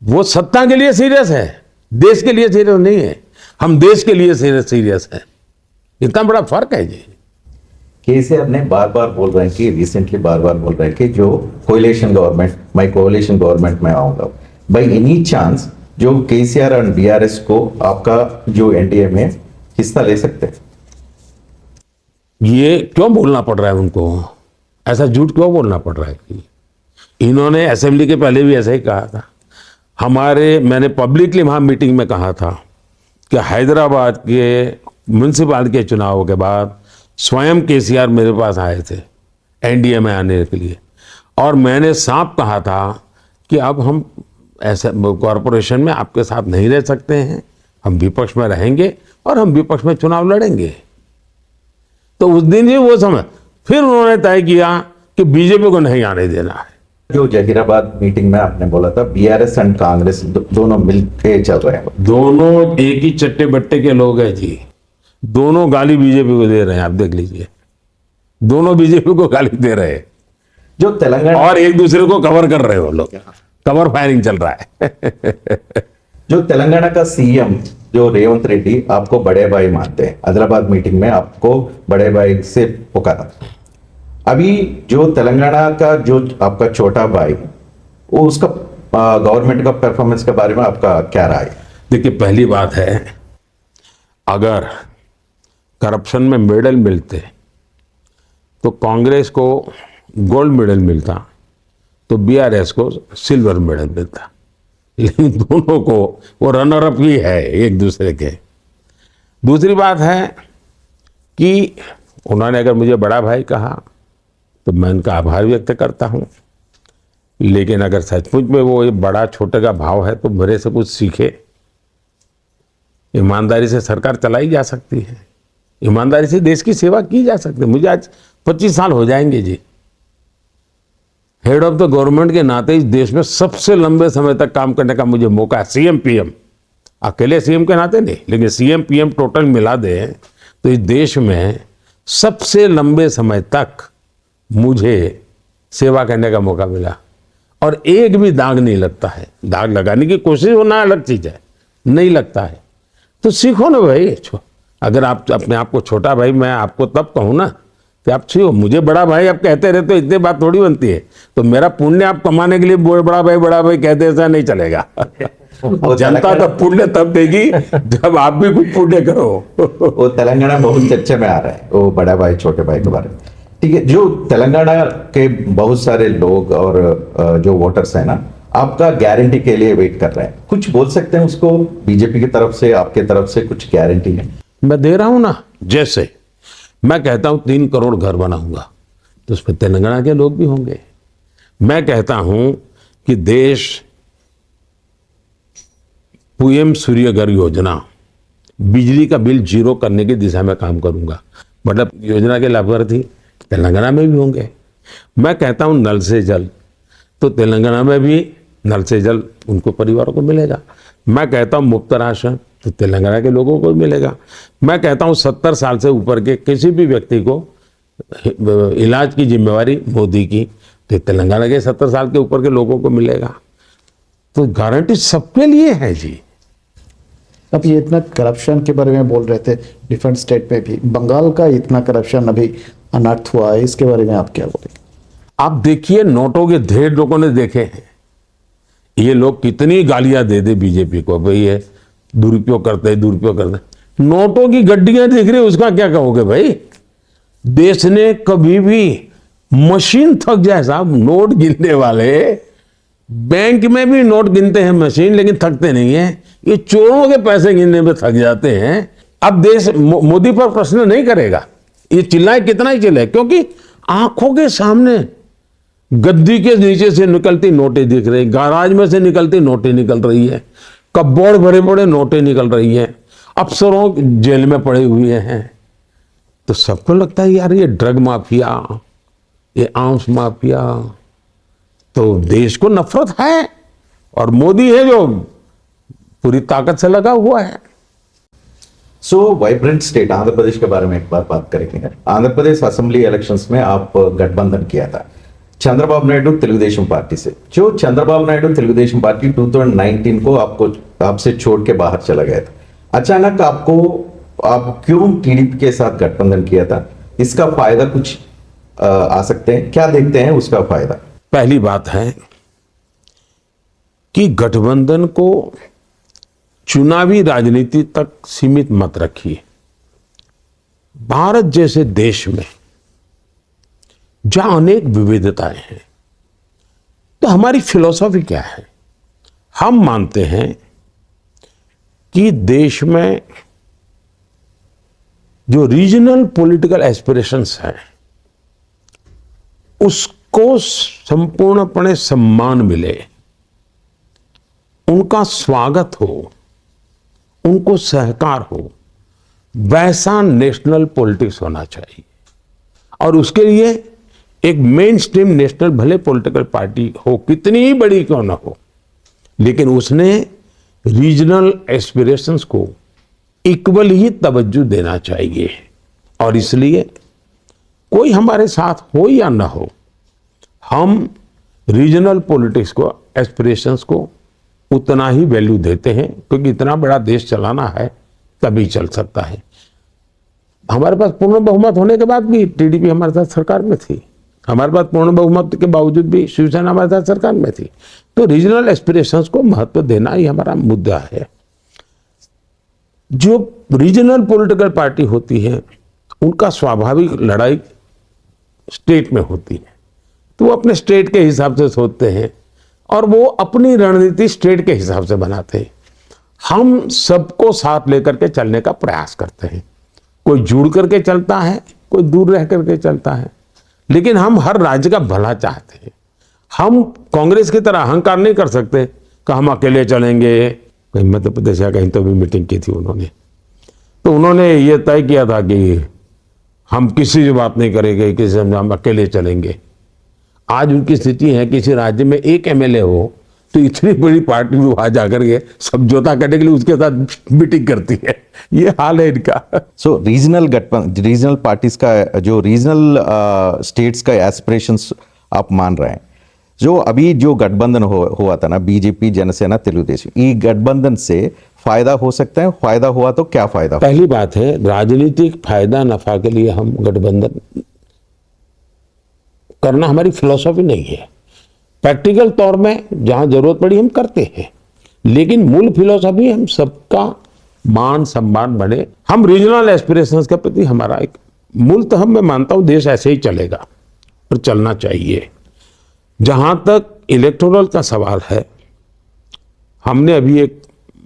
वो सत्ता के लिए सीरियस है, देश के लिए सीरियस नहीं है। हम देश के लिए सीरियस है। इतना बड़ा फर्क है जी। केसीआर ने बार बार बोल रहे हैं कि रिसेंटली बार बार बोल रहे हैं कि जो कोलिशन गवर्नमेंट, मैं कोलिशन गवर्नमेंट में आऊंगा। बाई एनी चांस जो केसीआर और बीआरएस को आपका जो एनडीए में हिस्सा ले सकते हैं? ये क्यों बोलना पड़ रहा है उनको? ऐसा झूठ क्यों बोलना पड़ रहा है कि इन्होंने असेंबली के पहले भी ऐसा ही कहा था। मैंने पब्लिकली वहां मीटिंग में कहा था कि हैदराबाद के म्यूनसिपालिटी के चुनाव के बाद स्वयं केसीआर मेरे पास आए थे एनडीए में आने के लिए, और मैंने साफ कहा था कि अब हम ऐसे कॉरपोरेशन में आपके साथ नहीं रह सकते हैं, हम विपक्ष में रहेंगे और हम विपक्ष में चुनाव लड़ेंगे। तो उस दिन ही वो समय फिर उन्होंने तय किया कि बीजेपी को नहीं आने देना है। जो जहीराबाद मीटिंग में आपने बोला था बीआरएस एंड कांग्रेस दोनों मिलके चल रहे हैं, दोनों एक ही चट्टे बट्टे के लोग हैं जी। दोनों गाली बीजेपी को दे रहे हैं, आप देख लीजिए। दोनों बीजेपी को गाली दे रहे हैं जो तेलंगाना और एक दूसरे को कवर कर रहे हो लोग। कवर फायरिंग चल रहा है। जो तेलंगाना का सीएम जो रेवंत रेड्डी आपको बड़े भाई मानते हैं, हैदराबाद मीटिंग में आपको बड़े भाई से पुकारा। अभी जो तेलंगाना का जो आपका छोटा भाई, वो उसका गवर्नमेंट का परफॉर्मेंस के बारे में आपका क्या राय? देखिए, पहली बात है, अगर करप्शन में मेडल मिलते तो कांग्रेस को गोल्ड मेडल मिलता तो बीआरएस को सिल्वर मेडल मिलता, लेकिन दोनों को वो रनर अप ही है एक दूसरे के। दूसरी बात है कि उन्होंने अगर मुझे बड़ा भाई कहा तो मैं उनका आभार व्यक्त करता हूं, लेकिन अगर सचमुच में वो ये बड़ा छोटे का भाव है तो मेरे से कुछ सीखे। ईमानदारी से सरकार चलाई जा सकती है, ईमानदारी से देश की सेवा की जा सकती है। मुझे आज 25 साल हो जाएंगे जी। हेड ऑफ द गवर्नमेंट के नाते इस देश में सबसे लंबे समय तक काम करने का मुझे मौका है, सीएम पीएम अकेले सीएम के नाते नहीं, लेकिन सीएम पीएम टोटल मिला दे तो इस देश में सबसे लंबे समय तक मुझे सेवा करने का मौका मिला और एक भी दाग नहीं लगता है। दाग लगाने की कोशिश होना अलग चीज है, नहीं लगता है तो सीखो ना भाई। अगर आप अपने आप को छोटा भाई, मैं आपको तब कहूँ ना कि आप सीखो। मुझे बड़ा भाई आप कहते रहते हो, इतनी बात थोड़ी बनती है। तो मेरा पुण्य आप कमाने के लिए बड़ा भाई कहते ऐसा नहीं चलेगा। जनता तो पुण्य तब देगी जब आप भी कुछ पुण्य करो। वो तेलंगाना बहुत चर्चे में आ रहा है, वो बड़ा भाई छोटे भाई के बारे में। ठीक है, जो तेलंगाना के बहुत सारे लोग और जो वोटर्स हैं ना, आपका गारंटी के लिए वेट कर रहे हैं, कुछ बोल सकते हैं उसको? बीजेपी की तरफ से, आपके तरफ से कुछ गारंटी है? मैं दे रहा हूं ना। जैसे मैं कहता हूं 3 करोड़ घर बनाऊंगा तो उसमें तेलंगाना के लोग भी होंगे। मैं कहता हूं कि देश पीएम सूर्य घर योजना, बिजली का बिल 0 करने की दिशा में काम करूंगा। मतलब योजना के लाभार्थी तेलंगाना में भी होंगे। मैं कहता हूं नल से जल, तो तेलंगाना में भी नल से जल उनको परिवारों को मिलेगा। मैं कहता हूं मुफ्त राशन, तो तेलंगाना के लोगों को मिलेगा। मैं कहता हूं 70 साल से ऊपर के किसी भी व्यक्ति को इलाज की जिम्मेवारी मोदी की, तो तेलंगाना के 70 साल के ऊपर के लोगों को मिलेगा। तो गारंटी सबके लिए है जी। अब ये इतना करप्शन के बारे में बोल रहे थे, डिफरेंट स्टेट में भी बंगाल का इतना करप्शन अभी अनर्थ हुआ है, इसके बारे में आप क्या बोलेंगे? आप देखिए, नोटों के ढेर लोगों ने देखे हैं। ये लोग कितनी गालियां दे दे बीजेपी को, भाई ये दुरुपयोग करते हैं। नोटों की गड्डियां दिख रही, उसका क्या कहोगे भाई? देश ने कभी भी मशीन थक जाए साहब, नोट गिनने वाले बैंक में भी नोट गिनते हैं मशीन, लेकिन थकते नहीं है। ये चोरों के पैसे गिनने में थक जाते हैं। अब देश मोदी पर प्रश्न नहीं करेगा, ये चिल्लाए कितना ही चिल्लाए, क्योंकि आंखों के सामने गद्दी के नीचे से निकलती नोटें दिख रही, गैराज में से निकलती नोटें निकल रही है, कपबोर्ड भरे बड़े नोटें निकल रही हैं, अफसरों जेल में पड़े हुए हैं। तो सबको लगता है यार ये ड्रग माफिया, ये आर्म्स माफिया, तो देश को नफरत है और मोदी है जो पूरी ताकत से लगा हुआ है। सो वाइब्रेंट स्टेट आंध्र प्रदेश के बारे में एक बार बात करेंगे। आंध्र प्रदेश असेंबली इलेक्शंस में आप गठबंधन किया था चंद्रबाबु नायडू तेलुगुदेशम पार्टी से। जो चंद्रबाबु नायडू तेलुगुदेशम पार्टी 2019 को आपसे छोड़ के बाहर चला गया था। अचानक आप क्यों टीडीपी के साथ गठबंधन किया था? इसका फायदा कुछ आ सकते हैं, क्या देखते हैं उसका फायदा? पहली बात है कि गठबंधन को चुनावी राजनीति तक सीमित मत रखिए। भारत जैसे देश में जहां अनेक विविधताएं हैं, तो हमारी फिलॉसफी क्या है? हम मानते हैं कि देश में जो रीजनल पॉलिटिकल एस्पिरेशंस हैं उसको संपूर्णपणे सम्मान मिले, उनका स्वागत हो, उनको सहकार हो, वैसा नेशनल पॉलिटिक्स होना चाहिए। और उसके लिए एक मेन स्ट्रीम नेशनल भले पॉलिटिकल पार्टी हो, कितनी ही बड़ी क्यों ना हो, लेकिन उसने रीजनल एस्पिरेशंस को इक्वल ही तवज्जो देना चाहिए। और इसलिए कोई हमारे साथ हो या ना हो, हम रीजनल पॉलिटिक्स को, एस्पिरेशंस को उतना ही वैल्यू देते हैं, क्योंकि इतना बड़ा देश चलाना है तभी चल सकता है। हमारे पास पूर्ण बहुमत होने के बाद भी टीडीपी हमारे साथ सरकार में थी, हमारे पास पूर्ण बहुमत के बावजूद भी शिवसेना हमारे साथ सरकार में थी। तो रीजनल एस्पिरेशंस को महत्व देना ही हमारा मुद्दा है। जो रीजनल पॉलिटिकल पार्टी होती है उनका स्वाभाविक लड़ाई स्टेट में होती है, तो वो अपने स्टेट के हिसाब से सोचते हैं और वो अपनी रणनीति स्टेट के हिसाब से बनाते हैं। हम सबको साथ लेकर के चलने का प्रयास करते हैं। कोई जुड़ करके चलता है, कोई दूर रह करके चलता है, लेकिन हम हर राज्य का भला चाहते हैं। हम कांग्रेस की तरह अहंकार नहीं कर सकते कि हम अकेले चलेंगे। कहीं मध्य प्रदेश या कहीं तो भी मीटिंग की थी उन्होंने, तो उन्होंने ये तय किया था कि हम किसी से बात नहीं करेंगे, किसी से हम अकेले चलेंगे। आज उनकी स्थिति है किसी राज्य में एक एमएलए हो तो इतनी बड़ी पार्टी भी वहां जाकर के समझौता करने के लिए उसके साथ मीटिंग करती है। ये हाल है इनका। सो रीजनल पार्टीज का जो रीजनल स्टेट्स का एस्पिरेशंस आप मान रहे हैं, जो अभी जो गठबंधन हुआ था ना, बीजेपी जनसेना तेलुगुदेशम, ये गठबंधन से फायदा हो सकता है? फायदा हुआ तो क्या फायदा? पहली बात है, राजनीतिक फायदा नफा के लिए हम गठबंधन करना हमारी फिलॉसफी नहीं है। प्रैक्टिकल तौर में जहां जरूरत पड़ी हम करते हैं, लेकिन मूल फिलॉसफी हम सबका मान सम्मान बने। हम रीजनल एस्पिरेशंस के प्रति हमारा एक मूलतः मैं मानता हूं देश ऐसे ही चलेगा और चलना चाहिए। जहां तक इलेक्टोरल का सवाल है, हमने अभी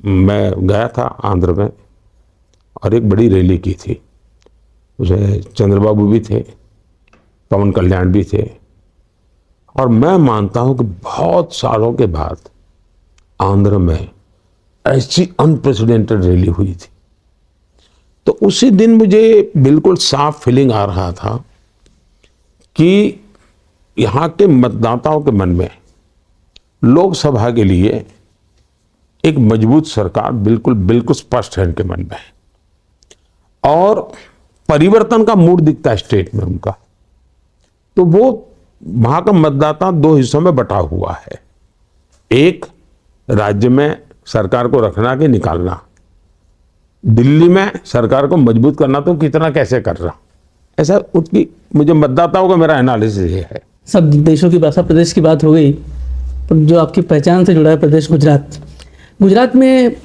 मैं गया था आंध्र में और एक बड़ी रैली की थी, उसमें चंद्रबाबू भी थे, पवन कल्याण भी थे, और मैं मानता हूं कि बहुत सालों के बाद आंध्र में ऐसी अनप्रेसिडेंटेड रैली हुई थी। तो उसी दिन मुझे बिल्कुल साफ फीलिंग आ रहा था कि यहाँ के मतदाताओं के मन में लोकसभा के लिए एक मजबूत सरकार बिल्कुल स्पष्ट है उनके मन में, और परिवर्तन का मूड दिखता है स्टेट में उनका। तो वो वहां का मतदाता दो हिस्सों में बटा हुआ है, एक राज्य में सरकार को रखना कि निकालना, दिल्ली में सरकार को मजबूत करना तो कितना कैसे कर रहा, ऐसा उसकी मुझे मतदाताओं का मेरा एनालिसिस ये है। सब देशों की भाषा, प्रदेश की बात हो गई, पर जो आपकी पहचान से जुड़ा है प्रदेश गुजरात में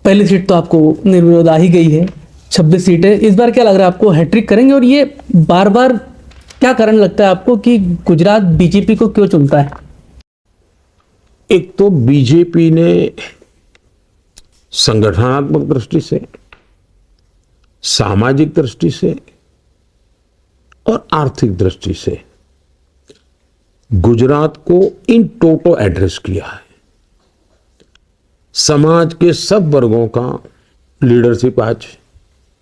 पहली सीट तो आपको निर्विरोध आ ही गई है, 26 सीटें। इस बार क्या लग रहा है आपको, हैट्रिक करेंगे? और ये बार बार क्या कारण लगता है आपको कि गुजरात बीजेपी को क्यों चुनता है? एक तो बीजेपी ने संगठनात्मक दृष्टि से, सामाजिक दृष्टि से और आर्थिक दृष्टि से गुजरात को इन टोटो एड्रेस किया है। समाज के सब वर्गों का लीडरशिप आज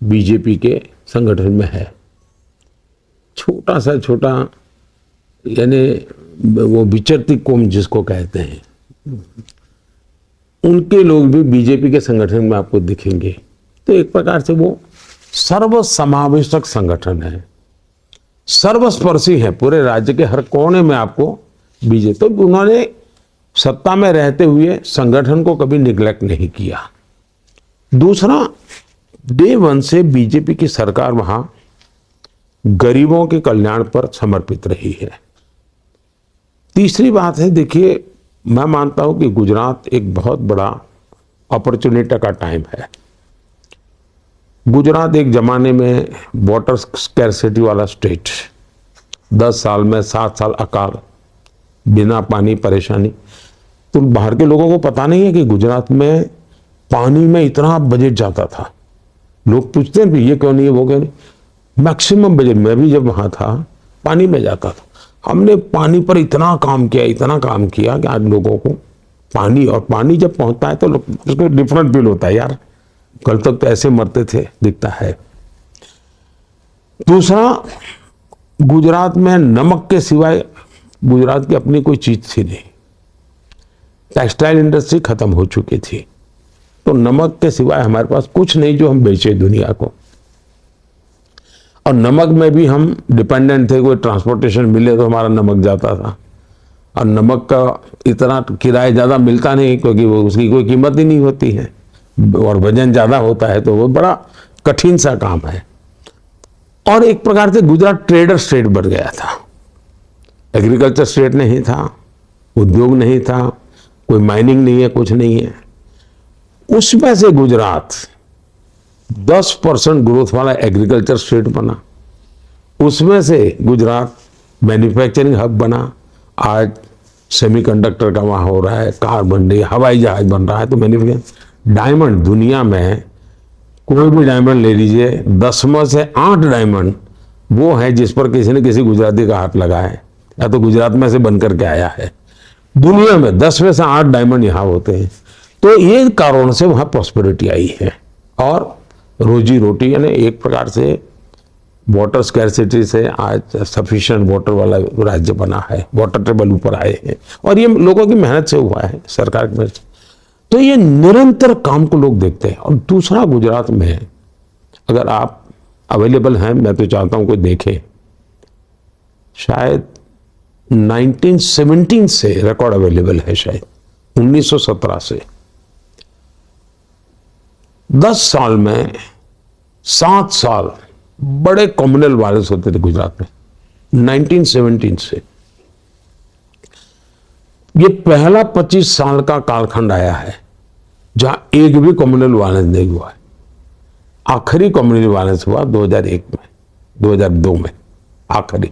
बीजेपी के संगठन में है। छोटा सा छोटा, यानी वो विचरती कौम जिसको कहते हैं, उनके लोग भी बीजेपी के संगठन में आपको दिखेंगे। तो एक प्रकार से वो सर्वसमावेशक संगठन है, सर्वस्पर्शी है, पूरे राज्य के हर कोने में आपको बीजेपी। तो उन्होंने सत्ता में रहते हुए संगठन को कभी निग्लेक्ट नहीं किया। दूसरा, डे वन से बीजेपी की सरकार वहां गरीबों के कल्याण पर समर्पित रही है। तीसरी बात है, देखिए मैं मानता हूं कि गुजरात एक बहुत बड़ा अपॉर्चुनिटी का टाइम है। गुजरात एक जमाने में वाटर स्कैरसिटी वाला स्टेट, 10 साल में 7 साल अकाल, बिना पानी, परेशानी। तो बाहर के लोगों को पता नहीं है कि गुजरात में पानी में इतना बजट जाता था। लोग पूछते हैं भी ये क्यों नहीं है, वो क्यों नहीं। मैक्सिमम बजट, मैं भी जब वहां था पानी में जाता था। हमने पानी पर इतना काम किया कि आज लोगों को पानी, और पानी जब पहुंचता है तो उसको डिफरेंट फील होता है, यार कल तक तो ऐसे मरते थे, दिखता है। दूसरा, गुजरात में नमक के सिवाय गुजरात की अपनी कोई चीज थी नहीं। टेक्सटाइल इंडस्ट्री खत्म हो चुकी थी, तो नमक के सिवाय हमारे पास कुछ नहीं जो हम बेचे दुनिया को। और नमक में भी हम डिपेंडेंट थे, कोई ट्रांसपोर्टेशन मिले तो हमारा नमक जाता था, और नमक का इतना किराया ज़्यादा मिलता नहीं क्योंकि वो उसकी कोई कीमत ही नहीं होती है, और वजन ज़्यादा होता है, तो वो बड़ा कठिन सा काम है। और एक प्रकार से गुजरात ट्रेडर स्टेट बन गया था, एग्रीकल्चर स्टेट नहीं था, उद्योग नहीं था, कोई माइनिंग नहीं है, कुछ नहीं है। उसमें से गुजरात 10% ग्रोथ वाला एग्रीकल्चर स्टेट बना, उसमें से गुजरात मैन्युफैक्चरिंग हब बना। आज सेमीकंडक्टर का वहाँ हो रहा है, कार बन रही है, हवाई जहाज बन रहा है। तो मैन्युफैक्चरिंग, डायमंड, दुनिया में कोई भी डायमंड ले लीजिए, 10 में से 8 डायमंड वो है जिस पर किसी न किसी गुजराती का हाथ लगा है, या तो गुजरात में से बन करके आया है। दुनिया में 10 में से 8 डायमंड यहाँ होते हैं। तो ये कारण से वहाँ प्रॉस्पेरिटी आई है, और रोजी रोटी, यानी एक प्रकार से वाटर स्कैरसिटी से आज सफिशिएंट वाटर वाला राज्य बना है, वाटर टेबल ऊपर आए हैं, और ये लोगों की मेहनत से हुआ है, सरकार की मेहनत से। तो ये निरंतर काम को लोग देखते हैं। और दूसरा, गुजरात में अगर आप अवेलेबल हैं, मैं तो चाहता हूं कोई देखे, शायद 1917 से रिकॉर्ड अवेलेबल है, शायद 1917 से 10 साल में 7 साल बड़े कम्युनल वायलेंस होते थे गुजरात में, 1917 से। ये पहला 25 साल का कालखंड आया है जहां एक भी कम्युनल वायलेंस नहीं हुआ है। आखिरी कम्युनल वायलेंस हुआ 2001 में, 2002 में आखिरी,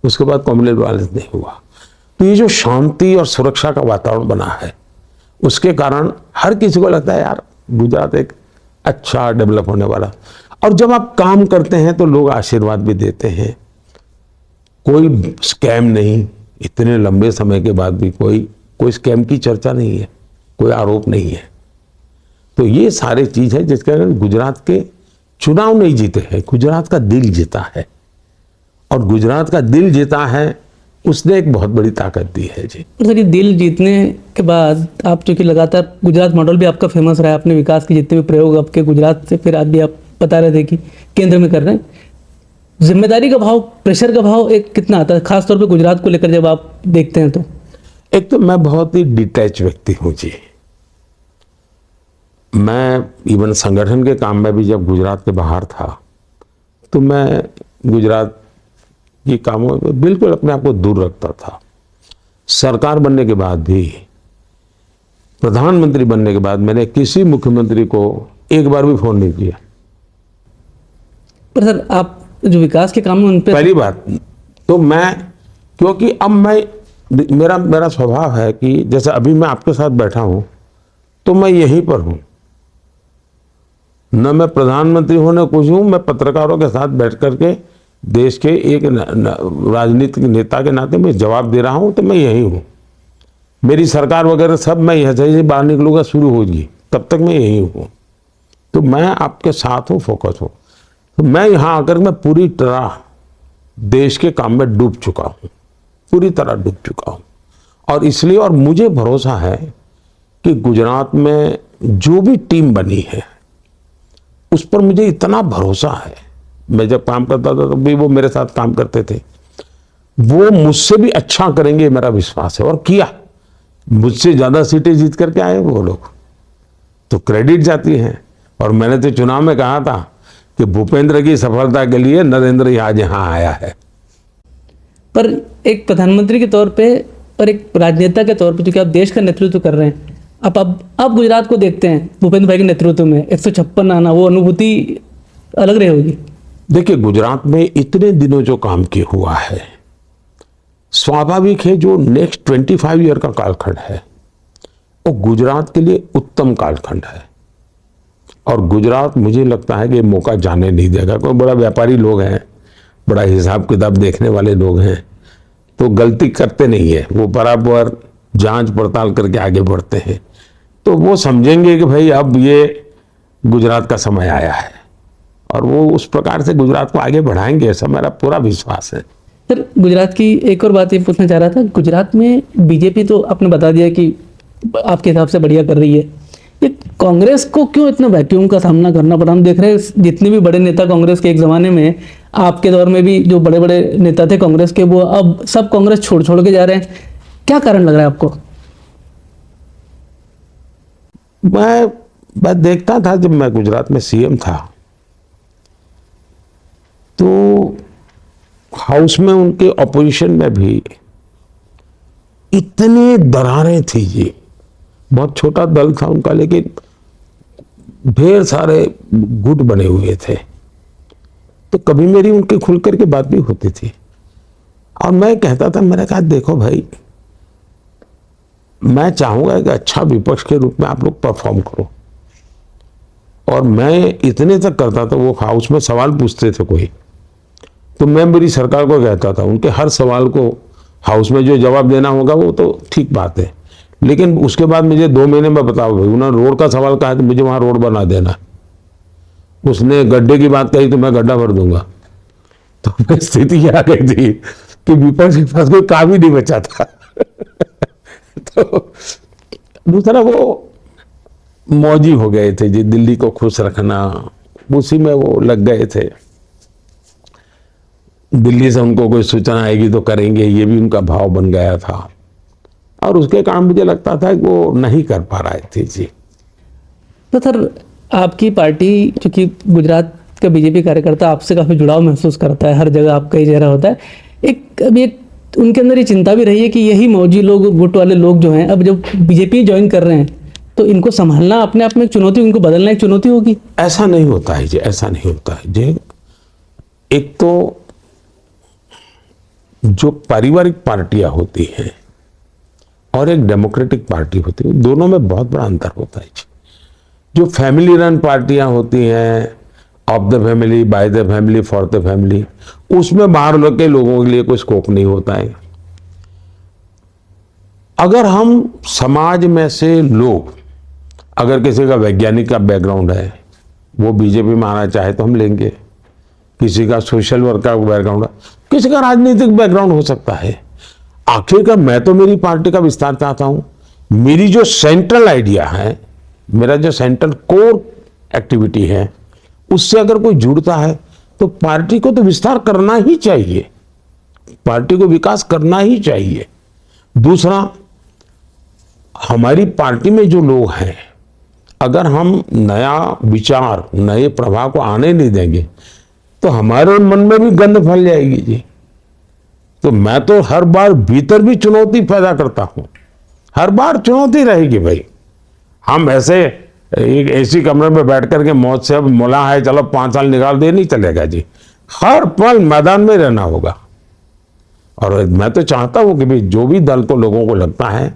उसके बाद कम्युनल वायलेंस नहीं हुआ। तो ये जो शांति और सुरक्षा का वातावरण बना है, उसके कारण हर किसी को लगता है यार गुजरात एक अच्छा डेवलप होने वाला। और जब आप काम करते हैं तो लोग आशीर्वाद भी देते हैं। कोई स्कैम नहीं, इतने लंबे समय के बाद भी कोई स्कैम की चर्चा नहीं है, कोई आरोप नहीं है। तो ये सारी चीज है जिसके कारण गुजरात के चुनाव नहीं जीते हैं, गुजरात का दिल जीता है। और गुजरात का दिल जीता है, उसने एक बहुत बड़ी ताकत दी है जी। सर, ये दिल जीतने के बाद आप चूंकि लगातार गुजरात मॉडल भी आपका फेमस रहा है, अपने विकास के जितने भी प्रयोग आपके गुजरात से, फिर आज भी आप बता रहे थे कि केंद्र में कर रहे हैं, जिम्मेदारी का भाव, प्रेशर का भाव एक कितना आता है, खासतौर पे गुजरात को लेकर जब आप देखते हैं तो? एक तो मैं बहुत ही डिटैच व्यक्ति हूं जी। मैं इवन संगठन के काम में भी जब गुजरात के बाहर था तो मैं गुजरात के कामों में बिल्कुल अपने आप को दूर रखता था। सरकार बनने के बाद भी, प्रधानमंत्री बनने के बाद मैंने किसी मुख्यमंत्री को एक बार भी फोन नहीं किया। पर सर, आप जो विकास के काम में उन पे पहली बात तो मैं, क्योंकि अब मेरा स्वभाव है कि जैसे अभी मैं आपके साथ बैठा हूं तो मैं यहीं पर हूं, न मैं प्रधानमंत्री हूं न कुछ हूं, मैं पत्रकारों के साथ बैठ करके देश के एक राजनीतिक नेता के नाते मैं जवाब दे रहा हूं, तो मैं यहीं हूं। मेरी सरकार वगैरह सब मैं यहाँ से बाहर निकलूंगा शुरू होगी, तब तक मैं यहीं हूं। तो मैं आपके साथ हूं, फोकस हूं। तो मैं यहाँ आकर मैं पूरी तरह देश के काम में डूब चुका हूं, पूरी तरह डूब चुका हूं। और इसलिए, और मुझे भरोसा है कि गुजरात में जो भी टीम बनी है उस पर मुझे इतना भरोसा है। मैं जब काम करता था तो भी वो मेरे साथ काम करते थे, वो मुझसे भी अच्छा करेंगे मेरा विश्वास है। और किया, मुझसे ज्यादा सीटें जीत करके आए वो लोग, तो क्रेडिट जाती है। और मैंने तो चुनाव में कहा था कि भूपेंद्र की सफलता के लिए नरेंद्र आज यहाँ आया है। पर एक प्रधानमंत्री के तौर पे और एक राजनेता के तौर पे, क्योंकि आप देश का नेतृत्व कर रहे हैं, आप गुजरात को देखते हैं भूपेंद्र भाई के नेतृत्व में 156 आना, वो अनुभूति अलग रही होगी। देखिए, गुजरात में इतने दिनों जो काम किया हुआ है, स्वाभाविक है जो नेक्स्ट 25 ईयर का कालखंड है वो गुजरात के लिए उत्तम कालखंड है। और गुजरात मुझे लगता है कि मौका जाने नहीं देगा। कोई बड़ा व्यापारी लोग हैं, बड़ा हिसाब किताब देखने वाले लोग हैं, तो गलती करते नहीं है, वो बराबर जांच पड़ताल करके आगे बढ़ते हैं। तो वो समझेंगे कि भाई अब ये गुजरात का समय आया है, और वो उस प्रकार से गुजरात को आगे बढ़ाएंगे, ऐसा मेरा पूरा विश्वास है। सर, गुजरात की एक और बात ये पूछना चाह रहा था, गुजरात में बीजेपी तो आपने बता दिया कि आपके हिसाब से बढ़िया कर रही है, ये कांग्रेस को क्यों इतना वैक्यूम का सामना करना पड़ा? हम देख रहे हैं जितने भी बड़े नेता कांग्रेस के एक जमाने में, आपके दौर में भी जो बड़े बड़े नेता थे कांग्रेस के, वो अब सब कांग्रेस छोड़ के जा रहे हैं। क्या कारण लग रहा है आपको? मैं देखता था जब मैं गुजरात में सीएम था तो हाउस में उनके ऑपोजिशन में भी इतनी दरारें थी जी। बहुत छोटा दल था उनका, लेकिन ढेर सारे गुट बने हुए थे। तो कभी मेरी उनके खुल करके बात भी होती थी, और मैं कहता था, मैंने कहा देखो भाई, मैं चाहूंगा कि अच्छा विपक्ष के रूप में आप लोग परफॉर्म करो। और मैं इतने तक करता था, वो हाउस में सवाल पूछते थे कोई, तो मैं मेरी सरकार को कहता था उनके हर सवाल को हाउस में जो जवाब देना होगा वो तो ठीक बात है, लेकिन उसके बाद मुझे 2 महीने में बताओ भाई, उन्होंने रोड का सवाल कहा तो मुझे वहां रोड बना देना, उसने गड्ढे की बात कही तो मैं गड्ढा भर दूंगा, तो स्थिति आ गई थी कि विपक्ष के पास कोई काम ही नहीं बचा था। तो दूसरा वो मौजी हो गए थे जी, दिल्ली को खुश रखना, उसी में वो लग गए थे। दिल्ली से उनको कोई सूचना आएगी तो करेंगे, ये भी उनका भाव बन गया था। और उसके कारण मुझे लगता था कि वो नहीं कर पा रहे थे जी। तो सर आपकी पार्टी, चूंकि गुजरात का बीजेपी कार्यकर्ता आपसे काफ़ी जुड़ाव महसूस करता है, हर जगह आपका ही चेहरा होता है, अभी एक उनके अंदर ये चिंता भी रही है कि यही मौजी लोग, गुट वाले लोग जो हैं, अब जब बीजेपी ज्वाइन कर रहे हैं तो इनको संभालना अपने आप में एक चुनौती, इनको बदलना एक चुनौती होगी। ऐसा नहीं होता है जी, ऐसा नहीं होता है जी। एक तो जो पारिवारिक पार्टियां होती हैं और एक डेमोक्रेटिक पार्टी होती है, दोनों में बहुत बड़ा अंतर होता है जी। जो फैमिली रन पार्टियां होती हैं, of the family, by the family, for the family, उसमें बाहर के लोगों के लिए कोई स्कोप नहीं होता है। अगर हम समाज में से लोग, अगर किसी का वैज्ञानिक का बैकग्राउंड है, वो बीजेपी में आना चाहे तो हम लेंगे। किसी का सोशल वर्क का बैकग्राउंड है, किसी का राजनीतिक बैकग्राउंड हो सकता है। आखिरकार मैं तो मेरी पार्टी का विस्तार चाहता हूं। मेरी जो सेंट्रल आइडिया है, मेरा जो सेंट्रल कोर एक्टिविटी है, उससे अगर कोई जुड़ता है तो पार्टी को तो विस्तार करना ही चाहिए, पार्टी को विकास करना ही चाहिए। दूसरा, हमारी पार्टी में जो लोग हैं, अगर हम नया विचार, नए प्रभाव को आने नहीं देंगे तो हमारे मन में भी गंध फैल जाएगी जी। तो मैं तो हर बार भीतर भी चुनौती पैदा करता हूं, हर बार चुनौती रहेगी भाई। हम ऐसे एक एसी कमरे में बैठ करके मौत से अब मुला है, चलो 5 साल निकाल दे, नहीं चलेगा जी। हर पल मैदान में रहना होगा। और मैं तो चाहता हूं कि भाई जो भी दल को, लोगों को लगता है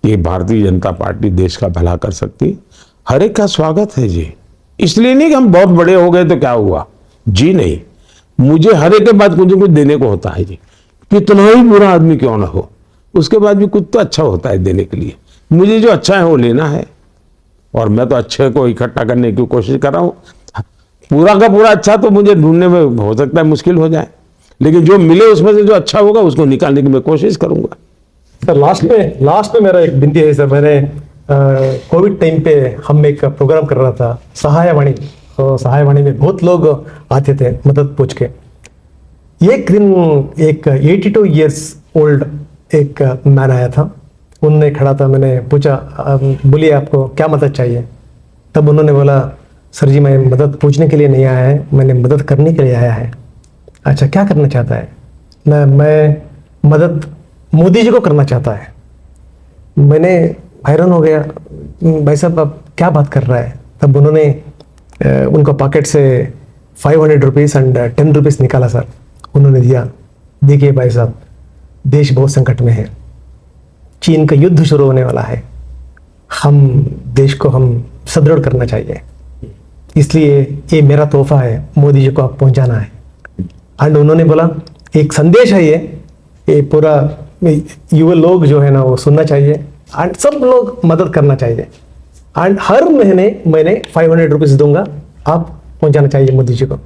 कि भारतीय जनता पार्टी देश का भला कर सकती, हर एक का स्वागत है जी। इसलिए नहीं कि हम बहुत बड़े हो गए तो क्या हुआ जी, नहीं। मुझे हर एक के बाद कुछ न कुछ देने को होता है जी। कितना ही बुरा आदमी क्यों ना हो, उसके बाद भी कुछ तो अच्छा होता है देने के लिए। मुझे जो अच्छा है वो लेना है, और मैं तो अच्छे को इकट्ठा करने की कोशिश कर रहा हूँ। पूरा का पूरा अच्छा तो मुझे ढूंढने में हो सकता है मुश्किल हो जाए, लेकिन जो मिले उसमें से जो अच्छा होगा उसको निकालने की मैं कोशिश करूंगा। सर लास्ट में मेरा एक विनती है सर, मैंने कोविड टाइम पे हम एक प्रोग्राम कर रहा था, सहायवाणी, और सहायवाणी में बहुत लोग आते थे मदद पूछ के। एक दिन एक 82 इयर्स ओल्ड एक मैन आया था, उनने खड़ा था, मैंने पूछा बोलिए आपको क्या मदद चाहिए। तब उन्होंने बोला, सर जी मैं मदद पूछने के लिए नहीं आया है, मैंने मदद करने के लिए आया है। अच्छा क्या करना चाहता है? मैं मदद मोदी जी को करना चाहता है। मैंने हैरान हो गया, भाई साहब आप क्या बात कर रहा है? तब उन्होंने उनका पॉकेट से 500 रुपीज़ एंड 10 रुपीज़ निकाला सर, उन्होंने दिया। देखिए भाई साहब, देश बहुत संकट में है, चीन का युद्ध शुरू होने वाला है, हम देश को हम सुदृढ़ करना चाहिए, इसलिए ये मेरा तोहफा है, मोदी जी को आप पहुंचाना है। एंड उन्होंने बोला एक संदेश है, ये पूरा युवा लोग जो है ना वो सुनना चाहिए एंड सब लोग मदद करना चाहिए। एंड हर महीने मैंने 500 रुपीज़ दूंगा, आप पहुंचाना चाहिए मोदी जी को।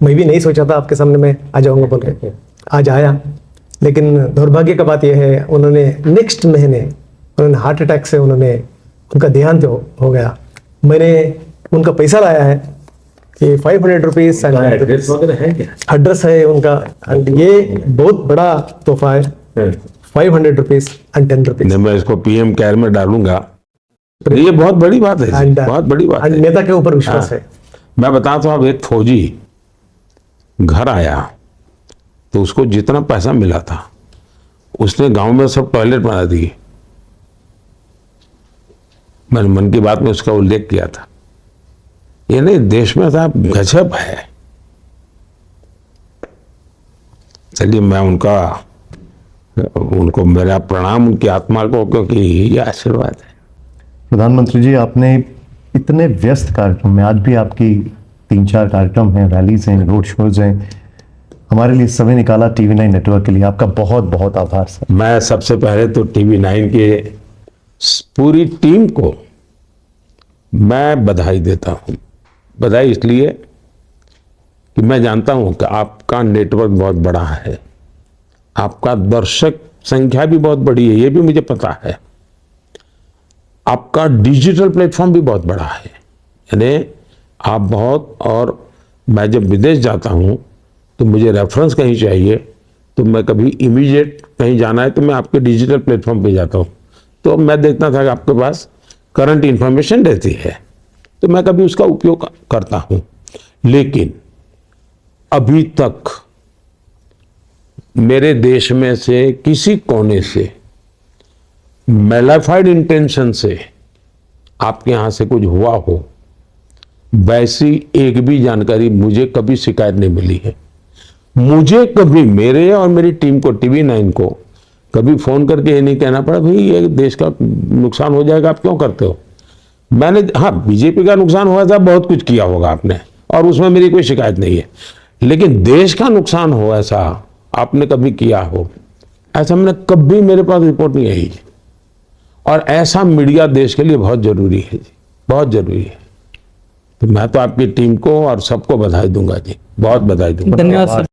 मैं भी नहीं सोचा था आपके सामने मैं आ जाऊंगा बोल के, आज आया। लेकिन दुर्भाग्य का बात यह है, उन्होंने नेक्स्ट महीने उन्होंने हार्ट अटैक से उनका देहांत हो गया। मैंने उनका पैसा लाया है, ये 500 रुपीज़ एड्रेस वगैरह है क्या? एड्रेस है उनका, एंड ये बहुत बड़ा तोहफा है, 500 रुपीज़ एंड 10 रुपीज़। नहीं, मैं इसको पीएम केयर में डालूंगा। ये बहुत बड़ी बात है जी, बहुत बड़ी बात है। नेता के ऊपर विश्वास है। मैं बताता हूँ, अब एक फौजी घर आया तो उसको जितना पैसा मिला था उसने गांव में सब टॉयलेट बना दिए। मैंने मन की बात में उसका उल्लेख किया था। ये नहीं, देश में साहब गजब है। चलिए मैं उनको मेरा प्रणाम उनकी आत्मा को, क्योंकि ये आशीर्वाद है। प्रधानमंत्री जी, आपने इतने व्यस्त कार्यक्रम में, आज भी आपकी 3-4 कार्यक्रम हैं, रैलीज हैं, रोड शोज हैं, हमारे लिए समय निकाला TV9 नेटवर्क के लिए, आपका बहुत बहुत आभार सर। मैं सबसे पहले तो TV9 के पूरी टीम को मैं बधाई देता हूं। बधाई इसलिए कि मैं जानता हूं कि आपका नेटवर्क बहुत बड़ा है, आपका दर्शक संख्या भी बहुत बड़ी है, ये भी मुझे पता है, आपका डिजिटल प्लेटफॉर्म भी बहुत बड़ा है, यानी आप बहुत, और मैं जब विदेश जाता हूं तो मुझे रेफरेंस कहीं चाहिए तो मैं कभी इमीडिएट कहीं जाना है तो मैं आपके डिजिटल प्लेटफॉर्म पे जाता हूं, तो मैं देखता था कि आपके पास करंट इंफॉर्मेशन रहती है, तो मैं कभी उसका उपयोग करता हूं। लेकिन अभी तक मेरे देश में से किसी कोने से मैलिफाइड इंटेंशन से आपके यहां से कुछ हुआ हो, वैसी एक भी जानकारी मुझे कभी शिकायत नहीं मिली है। मुझे कभी, मेरे और मेरी टीम को, TV9 को कभी फोन करके ये नहीं कहना पड़ा भाई ये देश का नुकसान हो जाएगा, आप क्यों करते हो। मैंने, हाँ, बीजेपी का नुकसान हुआ था, बहुत कुछ किया होगा आपने, और उसमें मेरी कोई शिकायत नहीं है, लेकिन देश का नुकसान हो ऐसा आपने कभी किया हो, ऐसा मैंने कभी, मेरे पास रिपोर्ट नहीं आई। और ऐसा मीडिया देश के लिए बहुत जरूरी है जी, बहुत जरूरी है। तो मैं तो आपकी टीम को और सबको बधाई दूंगा जी, बहुत बधाई दूंगा। धन्यवाद सर।